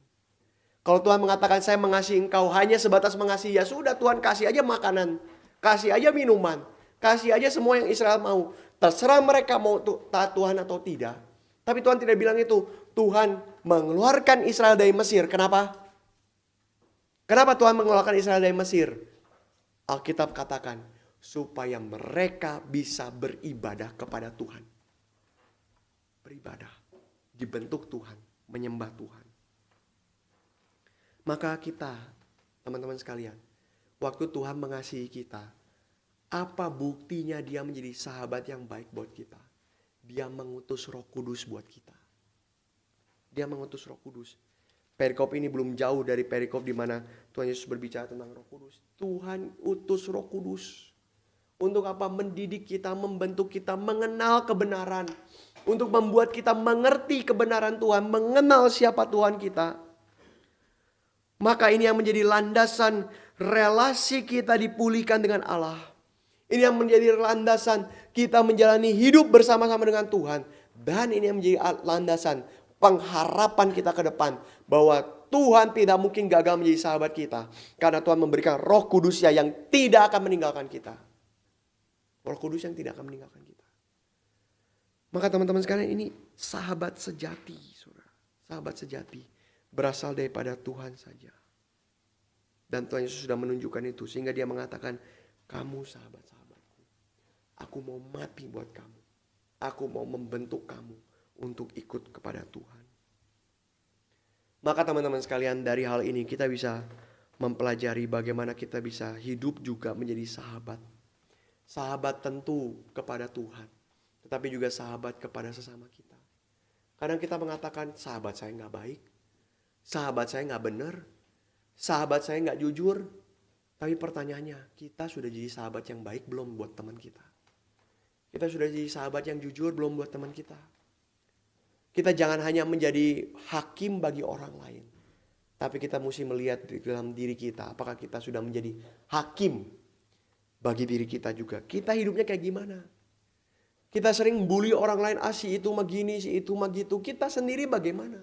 Kalau Tuhan mengatakan saya mengasihi engkau hanya sebatas mengasihi, ya sudah Tuhan kasih aja makanan, kasih aja minuman, kasih aja semua yang Israel mau. Terserah mereka mau taat Tuhan atau tidak. Tapi Tuhan tidak bilang itu. Tuhan mengeluarkan Israel dari Mesir. Kenapa? Kenapa Tuhan mengeluarkan Israel dari Mesir? Alkitab katakan, supaya mereka bisa beribadah kepada Tuhan. Beribadah. Dibentuk Tuhan. Menyembah Tuhan. Maka kita, teman-teman sekalian, waktu Tuhan mengasihi kita, apa buktinya dia menjadi sahabat yang baik buat kita? Dia mengutus Roh Kudus buat kita. Dia mengutus Roh Kudus. Perikop ini belum jauh dari perikop di mana Tuhan Yesus berbicara tentang Roh Kudus. Tuhan utus Roh Kudus. Untuk apa? Mendidik kita, membentuk kita, mengenal kebenaran. Untuk membuat kita mengerti kebenaran Tuhan, mengenal siapa Tuhan kita. Maka ini yang menjadi landasan relasi kita dipulihkan dengan Allah. Ini yang menjadi landasan kita menjalani hidup bersama-sama dengan Tuhan. Dan ini yang menjadi landasan pengharapan kita ke depan. Bahwa Tuhan tidak mungkin gagal menjadi sahabat kita. Karena Tuhan memberikan Roh Kudus-Nya yang tidak akan meninggalkan kita. Roh Kudus yang tidak akan meninggalkan kita. Maka teman-teman sekalian, ini sahabat sejati. Saudara. Sahabat sejati berasal daripada Tuhan saja. Dan Tuhan Yesus sudah menunjukkan itu. Sehingga dia mengatakan, kamu sahabat-sahabatku. Aku mau mati buat kamu. Aku mau membentuk kamu untuk ikut kepada Tuhan. Maka teman-teman sekalian, dari hal ini kita bisa mempelajari bagaimana kita bisa hidup juga menjadi sahabat. Sahabat tentu kepada Tuhan. Tetapi juga sahabat kepada sesama kita. Kadang kita mengatakan, sahabat saya gak baik. Sahabat saya gak benar. Sahabat saya gak jujur. Tapi pertanyaannya, kita sudah jadi sahabat yang baik belum buat teman kita? Kita sudah jadi sahabat yang jujur belum buat teman kita? Kita jangan hanya menjadi hakim bagi orang lain. Tapi kita mesti melihat di dalam diri kita. Apakah kita sudah menjadi hakim bagi diri kita juga. Kita hidupnya kayak gimana? Kita sering bully orang lain. Si itu mah gini, si itu mah gitu. Kita sendiri bagaimana?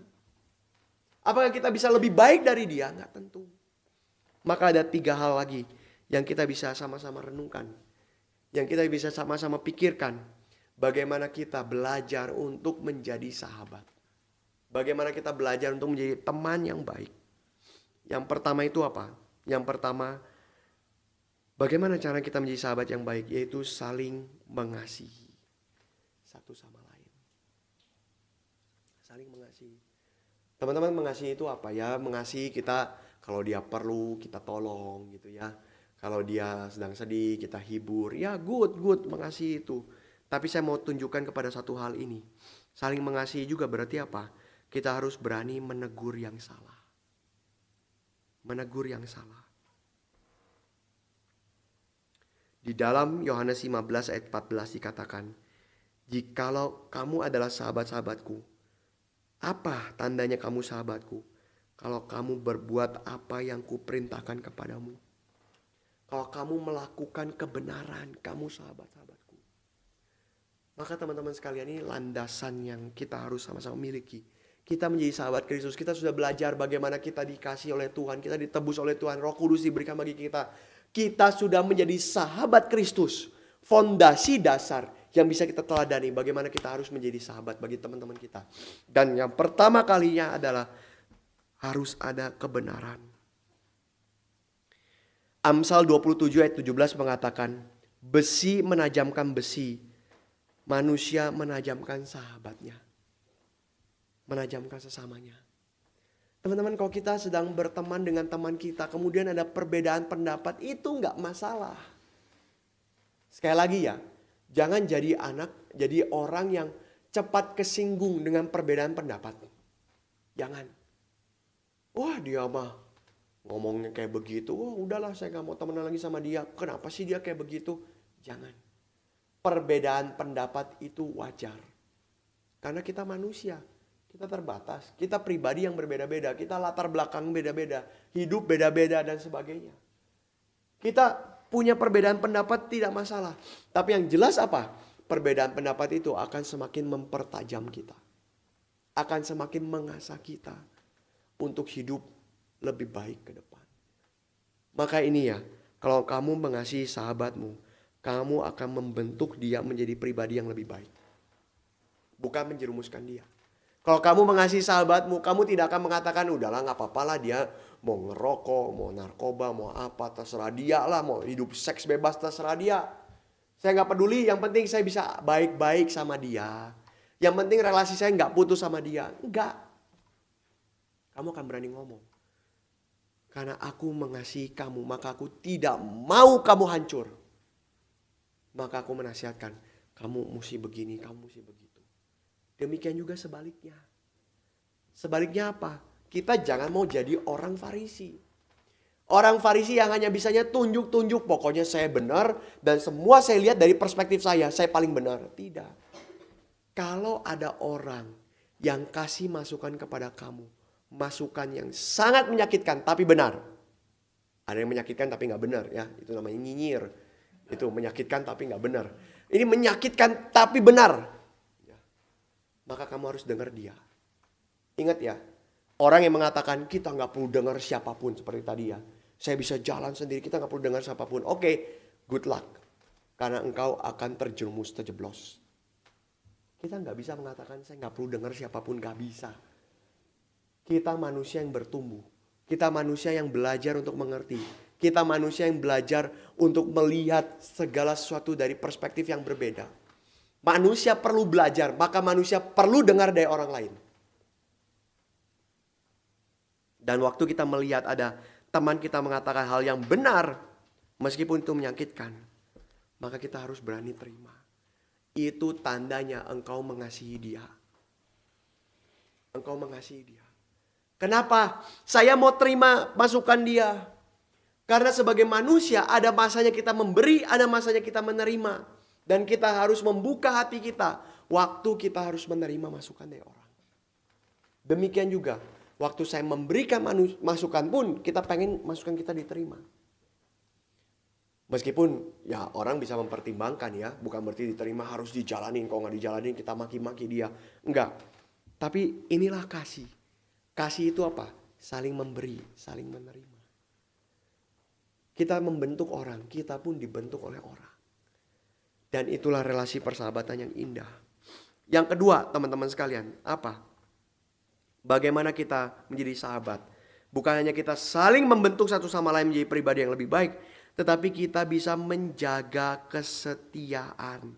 Apakah kita bisa lebih baik dari dia? Nggak tentu. Maka ada 3 hal lagi yang kita bisa sama-sama renungkan. Yang kita bisa sama-sama pikirkan. Bagaimana kita belajar untuk menjadi sahabat. Bagaimana kita belajar untuk menjadi teman yang baik. Yang pertama itu apa? Yang pertama, bagaimana cara kita menjadi sahabat yang baik? Yaitu saling mengasihi satu sama lain. Saling mengasihi. Teman-teman, mengasihi itu apa ya? Mengasihi kita kalau dia perlu kita tolong gitu ya. Kalau dia sedang sedih kita hibur. Ya good mengasihi itu. Tapi saya mau tunjukkan kepada satu hal ini. Saling mengasihi juga berarti apa? Kita harus berani menegur yang salah. Menegur yang salah. Di dalam Yohanes 15 ayat 14 dikatakan, jikalau kamu adalah sahabat-sahabatku, apa tandanya kamu sahabatku? Kalau kamu berbuat apa yang kuperintahkan kepadamu. Kalau kamu melakukan kebenaran, kamu sahabat-sahabatku. Maka teman-teman sekalian, ini landasan yang kita harus sama-sama miliki. Kita menjadi sahabat Kristus. Kita sudah belajar bagaimana kita dikasih oleh Tuhan. Kita ditebus oleh Tuhan. Roh Kudus diberikan bagi kita. Kita sudah menjadi sahabat Kristus. Fondasi dasar yang bisa kita teladani. Bagaimana kita harus menjadi sahabat bagi teman-teman kita. Dan yang pertama kalinya adalah harus ada kebenaran. Amsal 27 ayat 17 mengatakan, besi menajamkan besi, manusia menajamkan sahabatnya. menajamkan sesamanya. Teman-teman, kalau kita sedang berteman dengan teman kita, kemudian ada perbedaan pendapat, itu nggak masalah. Sekali lagi ya, jangan jadi orang yang cepat kesinggung dengan perbedaan pendapat. Jangan. Wah, dia mah ngomongnya kayak begitu. Wah, udahlah, saya nggak mau temenan lagi sama dia. Kenapa sih dia kayak begitu? Jangan. Perbedaan pendapat itu wajar. Karena kita manusia. Kita terbatas, kita pribadi yang berbeda-beda, kita latar belakang beda-beda, hidup beda-beda dan sebagainya. Kita punya perbedaan pendapat tidak masalah. Tapi yang jelas apa? Perbedaan pendapat itu akan semakin mempertajam kita. Akan semakin mengasah kita untuk hidup lebih baik ke depan. Maka ini ya, kalau kamu mengasihi sahabatmu, kamu akan membentuk dia menjadi pribadi yang lebih baik. Bukan menjerumuskan dia. Kalau kamu mengasihi sahabatmu, kamu tidak akan mengatakan, udahlah gak apa-apa lah dia mau ngerokok, mau narkoba, mau apa, terserah dia lah, mau hidup seks bebas, terserah dia. Saya gak peduli, yang penting saya bisa baik-baik sama dia. Yang penting relasi saya gak putus sama dia. Enggak. Kamu akan berani ngomong. Karena aku mengasihi kamu, maka aku tidak mau kamu hancur. Maka aku menasihatkan, kamu mesti begini, kamu mesti begitu. Demikian juga sebaliknya. Sebaliknya apa? Kita jangan mau jadi orang Farisi. Orang Farisi yang hanya bisanya tunjuk-tunjuk. Pokoknya saya benar dan semua saya lihat dari perspektif saya paling benar. Tidak. Kalau ada orang yang kasih masukan kepada kamu. Masukan yang sangat menyakitkan tapi benar. Ada yang menyakitkan tapi gak benar ya. Itu namanya nyinyir. Itu menyakitkan tapi gak benar. Ini menyakitkan tapi benar. Maka kamu harus dengar dia. Ingat ya, orang yang mengatakan kita gak perlu dengar siapapun seperti tadi ya. Saya bisa jalan sendiri, kita gak perlu dengar siapapun. Oke, good luck. Karena engkau akan terjeblos. Kita gak bisa mengatakan saya gak perlu dengar siapapun, gak bisa. Kita manusia yang bertumbuh. Kita manusia yang belajar untuk mengerti. Kita manusia yang belajar untuk melihat segala sesuatu dari perspektif yang berbeda. Manusia perlu belajar, maka manusia perlu dengar dari orang lain. Dan waktu kita melihat ada teman kita mengatakan hal yang benar, meskipun itu menyakitkan, maka kita harus berani terima. Itu tandanya engkau mengasihi dia. Engkau mengasihi dia. Kenapa? Saya mau terima masukan dia. Karena sebagai manusia ada masanya kita memberi, ada masanya kita menerima. Dan kita harus membuka hati kita. Waktu kita harus menerima masukan dari orang. Demikian juga. Waktu saya memberikan masukan pun. Kita pengen masukan kita diterima. Meskipun ya orang bisa mempertimbangkan ya. Bukan berarti diterima harus dijalanin. Kalau gak dijalanin kita maki-maki dia. Enggak. Tapi inilah kasih. Kasih itu apa? Saling memberi. Saling menerima. Kita membentuk orang. Kita pun dibentuk oleh orang. Dan itulah relasi persahabatan yang indah. Yang kedua, teman-teman sekalian, apa? Bagaimana kita menjadi sahabat? Bukan hanya kita saling membentuk satu sama lain menjadi pribadi yang lebih baik, tetapi kita bisa menjaga kesetiaan.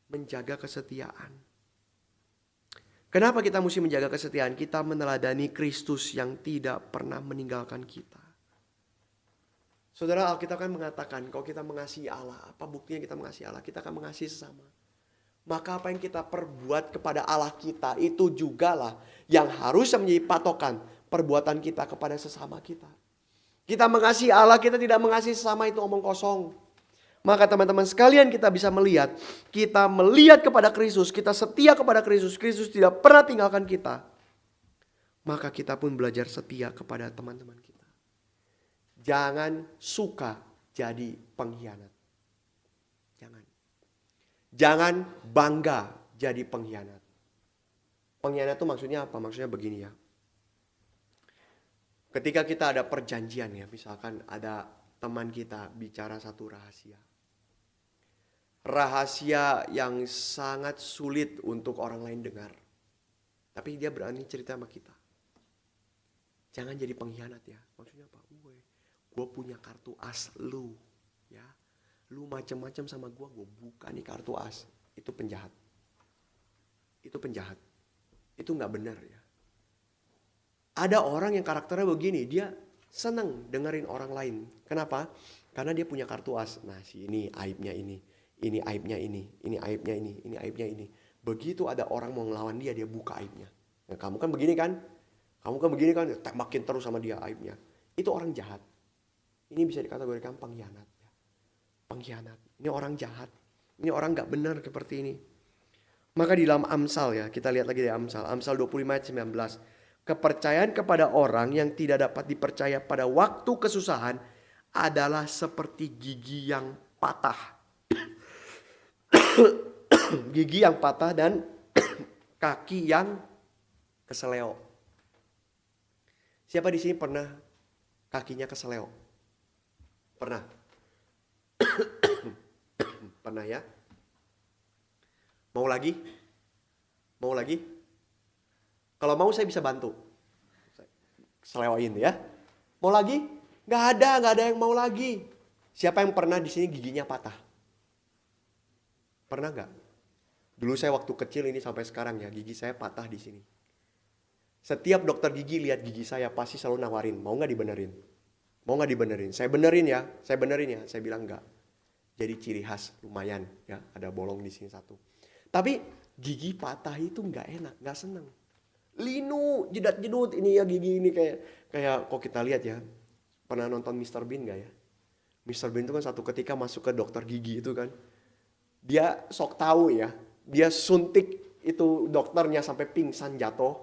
Menjaga kesetiaan. Kenapa kita mesti menjaga kesetiaan? Kita meneladani Kristus yang tidak pernah meninggalkan kita. Saudara, Alkitab kan mengatakan kalau kita mengasihi Allah, apa buktinya kita mengasihi Allah? Kita akan mengasihi sesama. Maka apa yang kita perbuat kepada Allah kita itu jugalah yang harusnya menjadi patokan perbuatan kita kepada sesama kita. Kita mengasihi Allah, kita tidak mengasihi sesama, itu omong kosong. Maka teman-teman sekalian kita bisa melihat, kita melihat kepada Kristus, kita setia kepada Kristus, Kristus tidak pernah tinggalkan kita. Maka kita pun belajar setia kepada teman-teman kita. Jangan suka jadi pengkhianat. Jangan bangga jadi pengkhianat. Pengkhianat itu maksudnya apa? Maksudnya begini ya. Ketika kita ada perjanjian ya, misalkan ada teman kita bicara satu rahasia. Rahasia yang sangat sulit untuk orang lain dengar. Tapi dia berani cerita sama kita. Jangan jadi pengkhianat ya. Maksudnya apa? Gue punya kartu as lu. Ya. Lu macam-macam sama gue buka nih kartu as. Itu penjahat. Itu penjahat. Itu nggak benar ya. Ada orang yang karakternya begini, dia senang dengerin orang lain. Kenapa? Karena dia punya kartu as. Nah, si ini aibnya ini aibnya ini aibnya ini aibnya ini. Begitu ada orang mau ngelawan dia, dia buka aibnya. Nah, kamu kan begini kan? Tembakin terus sama dia aibnya. Itu orang jahat. Ini bisa dikategorikan pengkhianat. Pengkhianat. Ini orang jahat. Ini orang gak benar seperti ini. Maka di dalam Amsal ya, kita lihat lagi di Amsal. Amsal 25 ayat 19. Kepercayaan kepada orang yang tidak dapat dipercaya pada waktu kesusahan adalah seperti gigi yang patah. Gigi yang patah dan kaki yang keseleo. Siapa di sini pernah kakinya keseleo? Pernah? Pernah ya? Mau lagi? Mau lagi? Kalau mau saya bisa bantu. Selewain ya. Mau lagi? Gak ada yang mau lagi. Siapa yang pernah di sini giginya patah? Pernah gak? Dulu saya waktu kecil ini sampai sekarang ya, gigi saya patah di sini. Setiap dokter gigi lihat gigi saya pasti selalu nawarin, mau gak dibenerin? Mau gak dibenerin? Saya benerin ya. Saya bilang enggak. Jadi ciri khas lumayan ya, ada bolong di sini satu. Tapi gigi patah itu nggak enak, nggak seneng. Linu, jedat-jedut ini ya gigi ini kayak kok kita lihat ya. Pernah nonton Mr. Bean nggak ya? Mr. Bean itu kan satu ketika masuk ke dokter gigi itu kan, dia sok tahu ya, dia suntik itu dokternya sampai pingsan jatuh.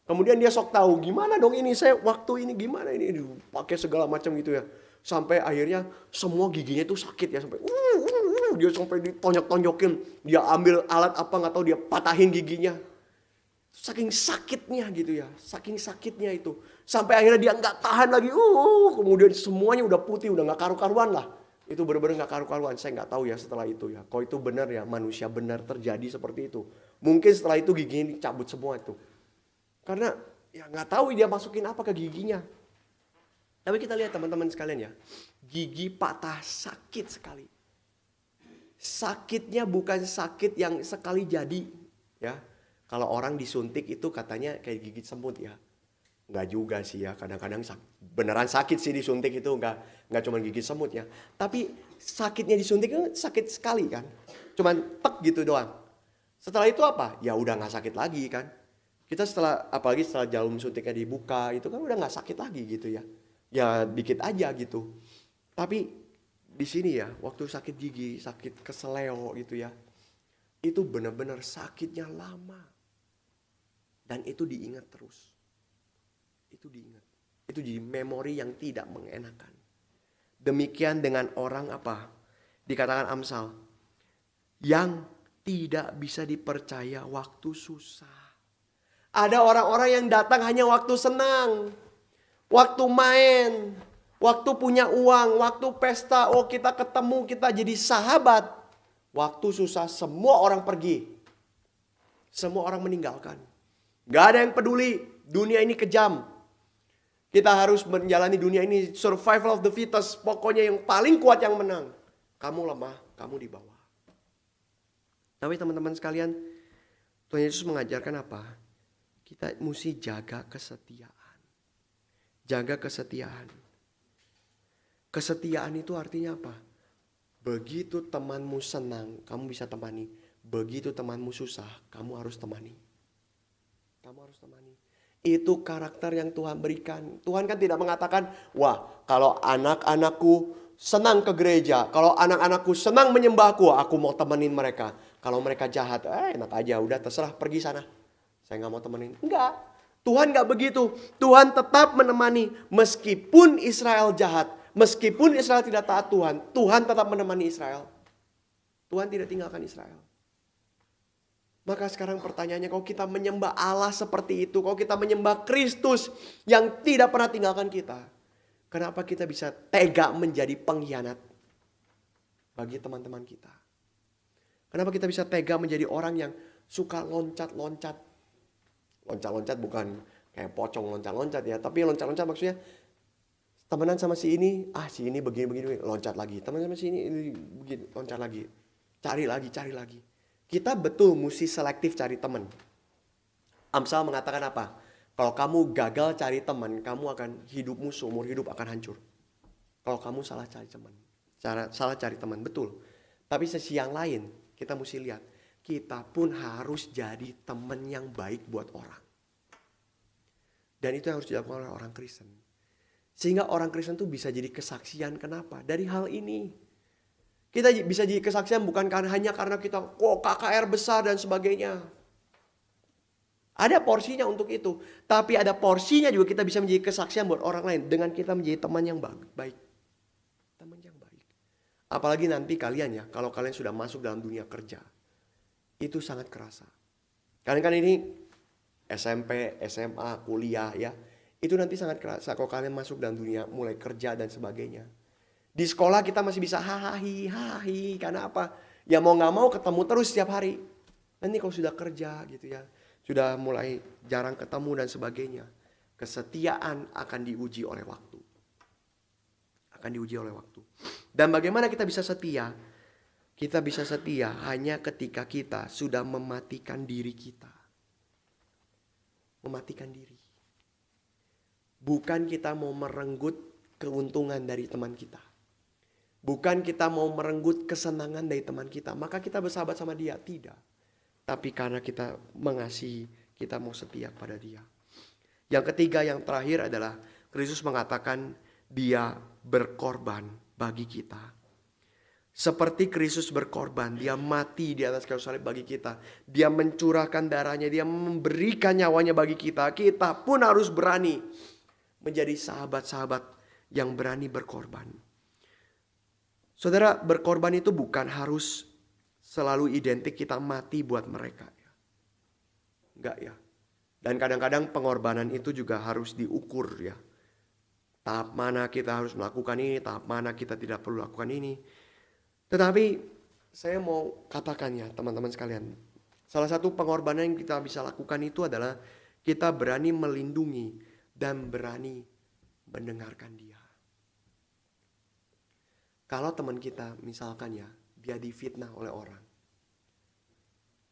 Kemudian dia sok tahu gimana dong ini saya waktu ini gimana ini pakai segala macam gitu ya. Sampai akhirnya semua giginya itu sakit ya sampai dia sampai ditonjok-tonjokin, dia ambil alat apa nggak tahu dia patahin giginya. Saking sakitnya gitu ya, saking sakitnya itu. Sampai akhirnya dia nggak tahan lagi, kemudian semuanya udah putih, udah nggak karu-karuan lah. Itu benar-benar nggak karu-karuan. Saya nggak tahu ya setelah itu ya. Kalau itu benar ya, manusia benar terjadi seperti itu. Mungkin setelah itu giginya dicabut semua itu. Karena ya nggak tahu dia masukin apa ke giginya. Tapi kita lihat teman-teman sekalian ya, gigi patah sakit sekali. Sakitnya bukan sakit yang sekali jadi ya. Kalau orang disuntik itu katanya kayak gigit semut ya. Enggak juga sih ya, kadang-kadang beneran sakit sih disuntik itu, enggak cuma gigit semut ya. Tapi sakitnya disuntik itu sakit sekali kan. Cuman tek gitu doang. Setelah itu apa? Ya udah enggak sakit lagi kan. Kita apalagi setelah jarum suntiknya dibuka itu kan udah enggak sakit lagi gitu ya. Ya dikit aja gitu. Tapi di sini ya, waktu sakit gigi, sakit keseleo gitu ya. Itu benar-benar sakitnya lama. Dan itu diingat terus. Itu diingat. Itu jadi memori yang tidak mengenakan. Demikian dengan orang apa? Dikatakan Amsal. Yang tidak bisa dipercaya waktu susah. Ada orang-orang yang datang hanya waktu senang. Waktu main. Waktu punya uang. Waktu pesta. Oh kita ketemu. Kita jadi sahabat. Waktu susah semua orang pergi. Semua orang meninggalkan. Gak ada yang peduli. Dunia ini kejam. Kita harus menjalani dunia ini survival of the fittest. Pokoknya yang paling kuat yang menang. Kamu lemah. Kamu di bawah. Tapi teman-teman sekalian. Tuhan Yesus mengajarkan apa? Kita mesti jaga kesetiaan. Jaga kesetiaan. Kesetiaan itu artinya apa? Begitu temanmu senang, kamu bisa temani. Begitu temanmu susah, kamu harus temani. Kamu harus temani. Itu karakter yang Tuhan berikan. Tuhan kan tidak mengatakan, wah kalau anak-anakku senang ke gereja, kalau anak-anakku senang menyembahku, aku mau temenin mereka. Kalau mereka jahat, enak aja, udah terserah pergi sana. Saya gak mau temenin. Enggak. Tuhan gak begitu. Tuhan tetap menemani. Meskipun Israel jahat. Meskipun Israel tidak taat Tuhan. Tuhan tetap menemani Israel. Tuhan tidak tinggalkan Israel. Maka sekarang pertanyaannya. Kalau kita menyembah Allah seperti itu. Kalau kita menyembah Kristus. Yang tidak pernah tinggalkan kita. Kenapa kita bisa tega menjadi pengkhianat. Bagi teman-teman kita. Kenapa kita bisa tega menjadi orang yang suka loncat-loncat. Loncat-loncat bukan kayak pocong loncat-loncat ya. Tapi loncat-loncat maksudnya temenan sama si ini. Si ini begini-begini loncat lagi. Temenan sama si ini begini loncat lagi. Cari lagi. Kita betul mesti selektif cari teman. Amsal mengatakan apa? Kalau kamu gagal cari teman, kamu akan hidupmu seumur hidup akan hancur. Kalau kamu salah cari teman, salah cari teman, betul. Tapi sisi yang lain, kita mesti lihat, kita pun harus jadi teman yang baik buat orang. Dan itu yang harus dilakukan oleh orang Kristen. Sehingga orang Kristen tuh bisa jadi kesaksian. Kenapa? Dari hal ini. Kita bisa jadi kesaksian bukan hanya karena kita KKR besar dan sebagainya. Ada porsinya untuk itu. Tapi ada porsinya juga kita bisa menjadi kesaksian buat orang lain. Dengan kita menjadi teman yang baik. Teman yang baik. Apalagi nanti kalian ya. Kalau kalian sudah masuk dalam dunia kerja. Itu sangat kerasa. Kalian kan ini SMP, SMA, kuliah ya. Itu nanti sangat kerasa kalau kalian masuk dalam dunia mulai kerja dan sebagainya. Di sekolah kita masih bisa hahi. Karena apa? Ya mau gak mau ketemu terus setiap hari. Nanti kalau sudah kerja gitu ya. Sudah mulai jarang ketemu dan sebagainya. Kesetiaan akan diuji oleh waktu. Akan diuji oleh waktu. Dan bagaimana kita bisa setia? Kita bisa setia hanya ketika kita sudah mematikan diri kita. Mematikan diri. Bukan kita mau merenggut keuntungan dari teman kita. Bukan kita mau merenggut kesenangan dari teman kita. Maka kita bersahabat sama dia. Tidak. Tapi karena kita mengasihi, kita mau setia pada dia. Yang ketiga, yang terakhir adalah Kristus mengatakan dia berkorban bagi kita. Seperti Kristus berkorban, dia mati di atas kayu salib bagi kita. Dia mencurahkan darahnya, dia memberikan nyawanya bagi kita. Kita pun harus berani menjadi sahabat-sahabat yang berani berkorban. Saudara, berkorban itu bukan harus selalu identik kita mati buat mereka. Enggak ya. Dan kadang-kadang pengorbanan itu juga harus diukur ya. Tahap mana kita harus melakukan ini, tahap mana kita tidak perlu lakukan ini. Tetapi saya mau katakan ya teman-teman sekalian. Salah satu pengorbanan yang kita bisa lakukan itu adalah kita berani melindungi dan berani mendengarkan dia. Kalau teman kita misalkan ya, dia difitnah oleh orang.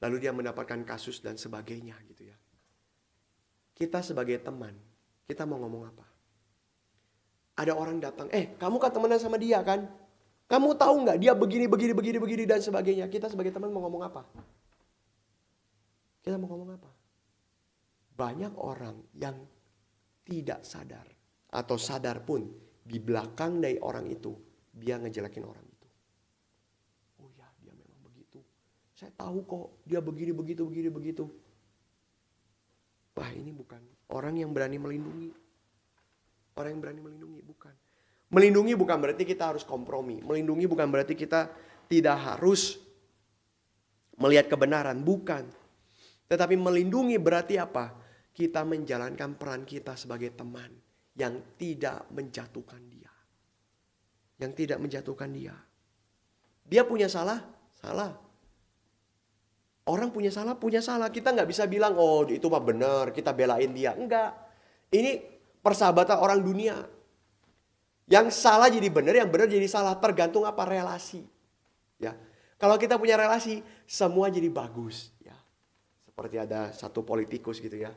Lalu dia mendapatkan kasus dan sebagainya gitu ya. Kita sebagai teman, kita mau ngomong apa? Ada orang datang, kamu kan temenan sama dia kan? Kamu tahu nggak dia begini dan sebagainya. Kita sebagai teman mau ngomong apa? Kita mau ngomong apa? Banyak orang yang tidak sadar atau sadar pun di belakang dari orang itu dia ngejelekin orang itu. Oh ya, dia memang begitu. Saya tahu kok dia begitu. Wah, ini bukan orang yang berani melindungi. Orang yang berani melindungi bukan. Melindungi bukan berarti kita harus kompromi. Melindungi bukan berarti kita tidak harus melihat kebenaran, bukan. Tetapi melindungi berarti apa? Kita menjalankan peran kita sebagai teman yang tidak menjatuhkan dia. Yang tidak menjatuhkan dia. Dia punya salah. Orang punya salah. Kita nggak bisa bilang, oh itu mah benar, kita belain dia. Enggak. Ini persahabatan orang dunia. Yang salah jadi benar, yang benar jadi salah. Tergantung apa relasi. Ya. Kalau kita punya relasi, semua jadi bagus. Ya. Seperti ada satu politikus gitu ya.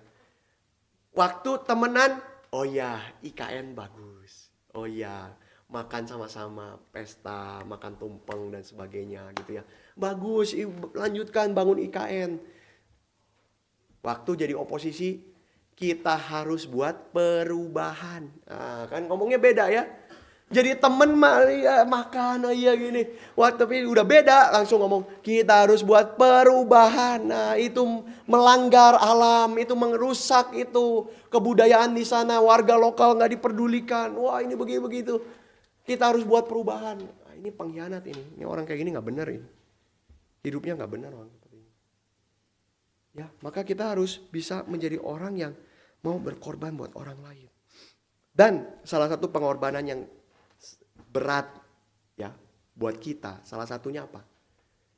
Waktu temenan, oh ya IKN bagus. Oh ya makan sama-sama, pesta, makan tumpeng dan sebagainya gitu ya. Bagus, lanjutkan bangun IKN. Waktu jadi oposisi, kita harus buat perubahan. Nah, kan ngomongnya beda ya. Jadi temen makan aja gini. Wah tapi udah beda langsung ngomong. Kita harus buat perubahan. Nah itu melanggar alam. Itu merusak itu kebudayaan di sana. Warga lokal gak diperdulikan. Wah ini begitu. Kita harus buat perubahan. Nah, ini pengkhianat ini. Ini orang kayak gini gak benar ini. Hidupnya gak benar orang seperti ini. Ya, maka kita harus bisa menjadi orang yang mau berkorban buat orang lain. Dan salah satu pengorbanan yang berat ya buat kita, salah satunya apa?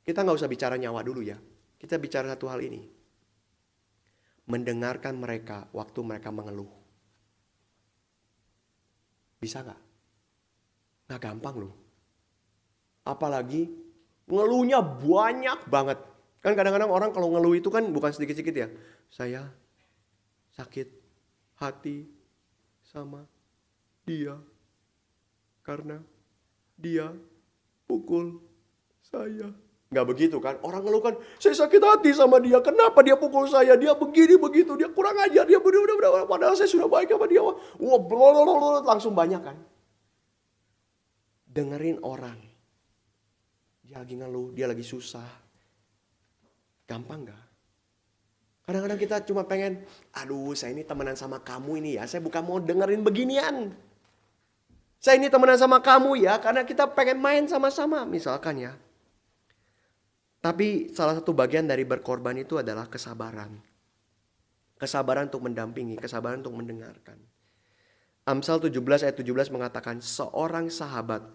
Kita nggak usah bicara nyawa dulu ya. Kita bicara satu hal ini. Mendengarkan mereka waktu mereka mengeluh. Bisa nggak? Nggak gampang loh. Apalagi ngeluhnya banyak banget. Kan kadang-kadang orang kalau ngeluh itu kan bukan sedikit-sedikit ya. Saya sakit hati sama dia karena dia pukul saya. Nggak begitu kan? Orang ngeluh kan, saya sakit hati sama dia. Kenapa dia pukul saya? Dia begini, begitu. Dia kurang ajar. Dia bener-bener. Padahal saya sudah baik sama dia. Wah, langsung banyak kan? Dengerin orang. Dia lagi ngeluh, dia lagi susah. Gampang nggak? Kadang-kadang kita cuma pengen, aduh saya ini temenan sama kamu ini ya. Saya bukan mau dengerin beginian. Saya ini temenan sama kamu ya. Karena kita pengen main sama-sama misalkan ya. Tapi salah satu bagian dari berkorban itu adalah kesabaran. Kesabaran untuk mendampingi, kesabaran untuk mendengarkan. Amsal 17 ayat 17 mengatakan, seorang sahabat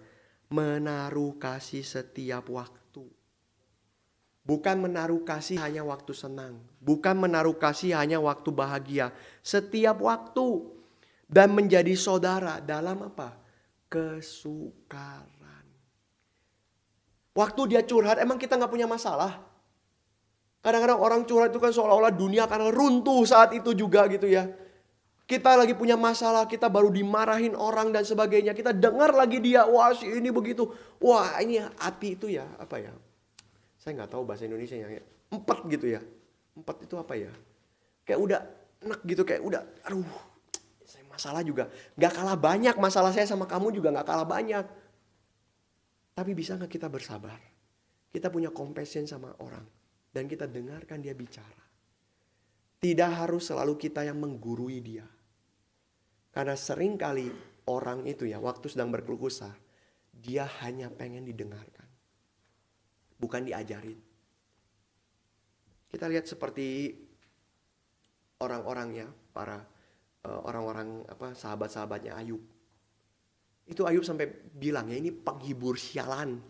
menaruh kasih setiap waktu. Bukan menaruh kasih hanya waktu senang. Bukan menaruh kasih hanya waktu bahagia. Setiap waktu. Dan menjadi saudara dalam apa? Kesukaran. Waktu dia curhat, emang kita gak punya masalah? Kadang-kadang orang curhat itu kan seolah-olah dunia akan runtuh saat itu juga gitu ya. Kita lagi punya masalah, kita baru dimarahin orang dan sebagainya. Kita dengar lagi dia, wah si ini begitu. Wah ini hati itu ya, apa ya? Saya gak tahu bahasa Indonesia ya. Empet gitu ya. Empet itu apa ya? Kayak udah enak gitu, kayak udah, aduh. Saya masalah juga. Gak kalah banyak masalah saya sama kamu juga gak kalah banyak. Tapi bisa gak kita bersabar? Kita punya compassion sama orang. Dan kita dengarkan dia bicara. Tidak harus selalu kita yang menggurui dia. Karena seringkali orang itu ya, waktu sedang berkeluh kesah, dia hanya pengen didengarkan. Bukan diajarin. Kita lihat seperti orang-orang ya, para orang-orang sahabat-sahabatnya Ayub. Itu Ayub sampai bilang ya ini penghibur sialan.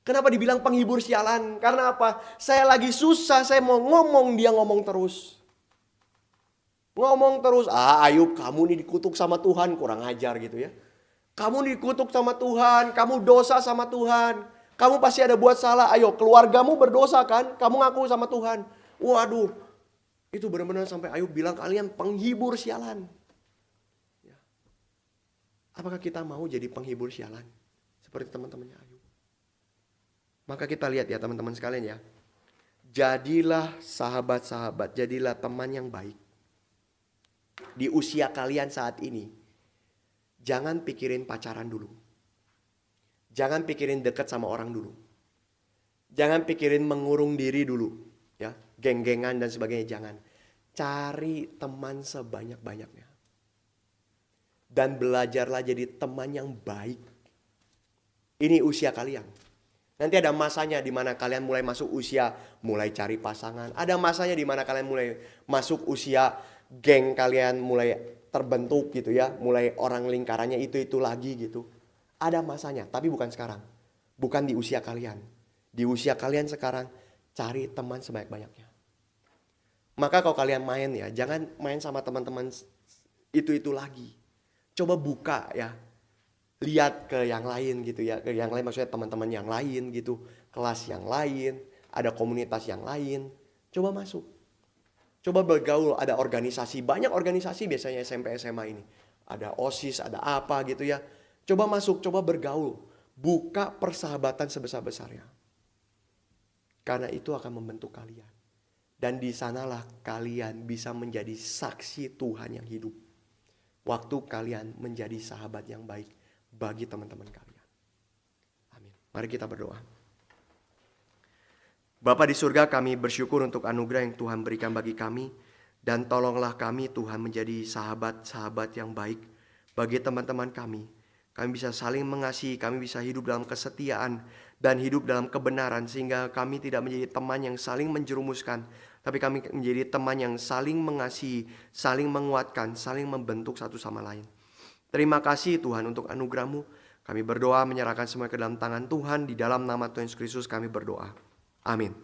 Kenapa dibilang penghibur sialan? Karena apa? Saya lagi susah, saya mau ngomong, dia ngomong terus. Ngomong terus, Ayub kamu nih dikutuk sama Tuhan, kurang ajar gitu ya. Kamu dikutuk sama Tuhan, kamu dosa sama Tuhan. Kamu pasti ada buat salah, ayo keluargamu berdosa kan, kamu ngaku sama Tuhan. Waduh, itu benar-benar sampai Ayub bilang kalian penghibur sialan. Apakah kita mau jadi penghibur sialan? Seperti teman-temannya Ayub. Maka kita lihat ya teman-teman sekalian ya. Jadilah sahabat-sahabat, jadilah teman yang baik. Di usia kalian saat ini, jangan pikirin pacaran dulu. Jangan pikirin dekat sama orang dulu. Jangan pikirin mengurung diri dulu. Ya, geng-gengan dan sebagainya, jangan. Cari teman sebanyak-banyaknya. Dan belajarlah jadi teman yang baik. Ini usia kalian. Nanti ada masanya di mana kalian mulai masuk usia mulai cari pasangan. Ada masanya di mana kalian mulai masuk usia geng kalian mulai terbentuk gitu ya. Mulai orang lingkarannya itu lagi gitu. Ada masanya, tapi bukan sekarang. Bukan di usia kalian. Di usia kalian sekarang cari teman sebanyak-banyaknya. Maka kalau kalian main ya, jangan main sama teman-teman itu lagi. Coba buka ya, lihat ke yang lain gitu ya. Ke yang lain maksudnya teman-teman yang lain gitu. Kelas yang lain, ada komunitas yang lain. Coba masuk. Coba bergaul, ada organisasi. Banyak organisasi biasanya SMP SMA ini. Ada OSIS, ada apa gitu ya. Coba masuk, coba bergaul. Buka persahabatan sebesar-besarnya. Karena itu akan membentuk kalian. Dan di sanalah kalian bisa menjadi saksi Tuhan yang hidup. Waktu kalian menjadi sahabat yang baik bagi teman-teman kalian. Amin. Mari kita berdoa. Bapa di surga, kami bersyukur untuk anugerah yang Tuhan berikan bagi kami. Dan tolonglah kami Tuhan menjadi sahabat-sahabat yang baik bagi teman-teman kami. Kami bisa saling mengasihi, kami bisa hidup dalam kesetiaan dan hidup dalam kebenaran. Sehingga kami tidak menjadi teman yang saling menjerumuskan, tapi kami menjadi teman yang saling mengasihi, saling menguatkan, saling membentuk satu sama lain. Terima kasih Tuhan untuk anugerah-Mu. Kami berdoa menyerahkan semua ke dalam tangan Tuhan. Di dalam nama Tuhan Yesus Kristus kami berdoa. Amin.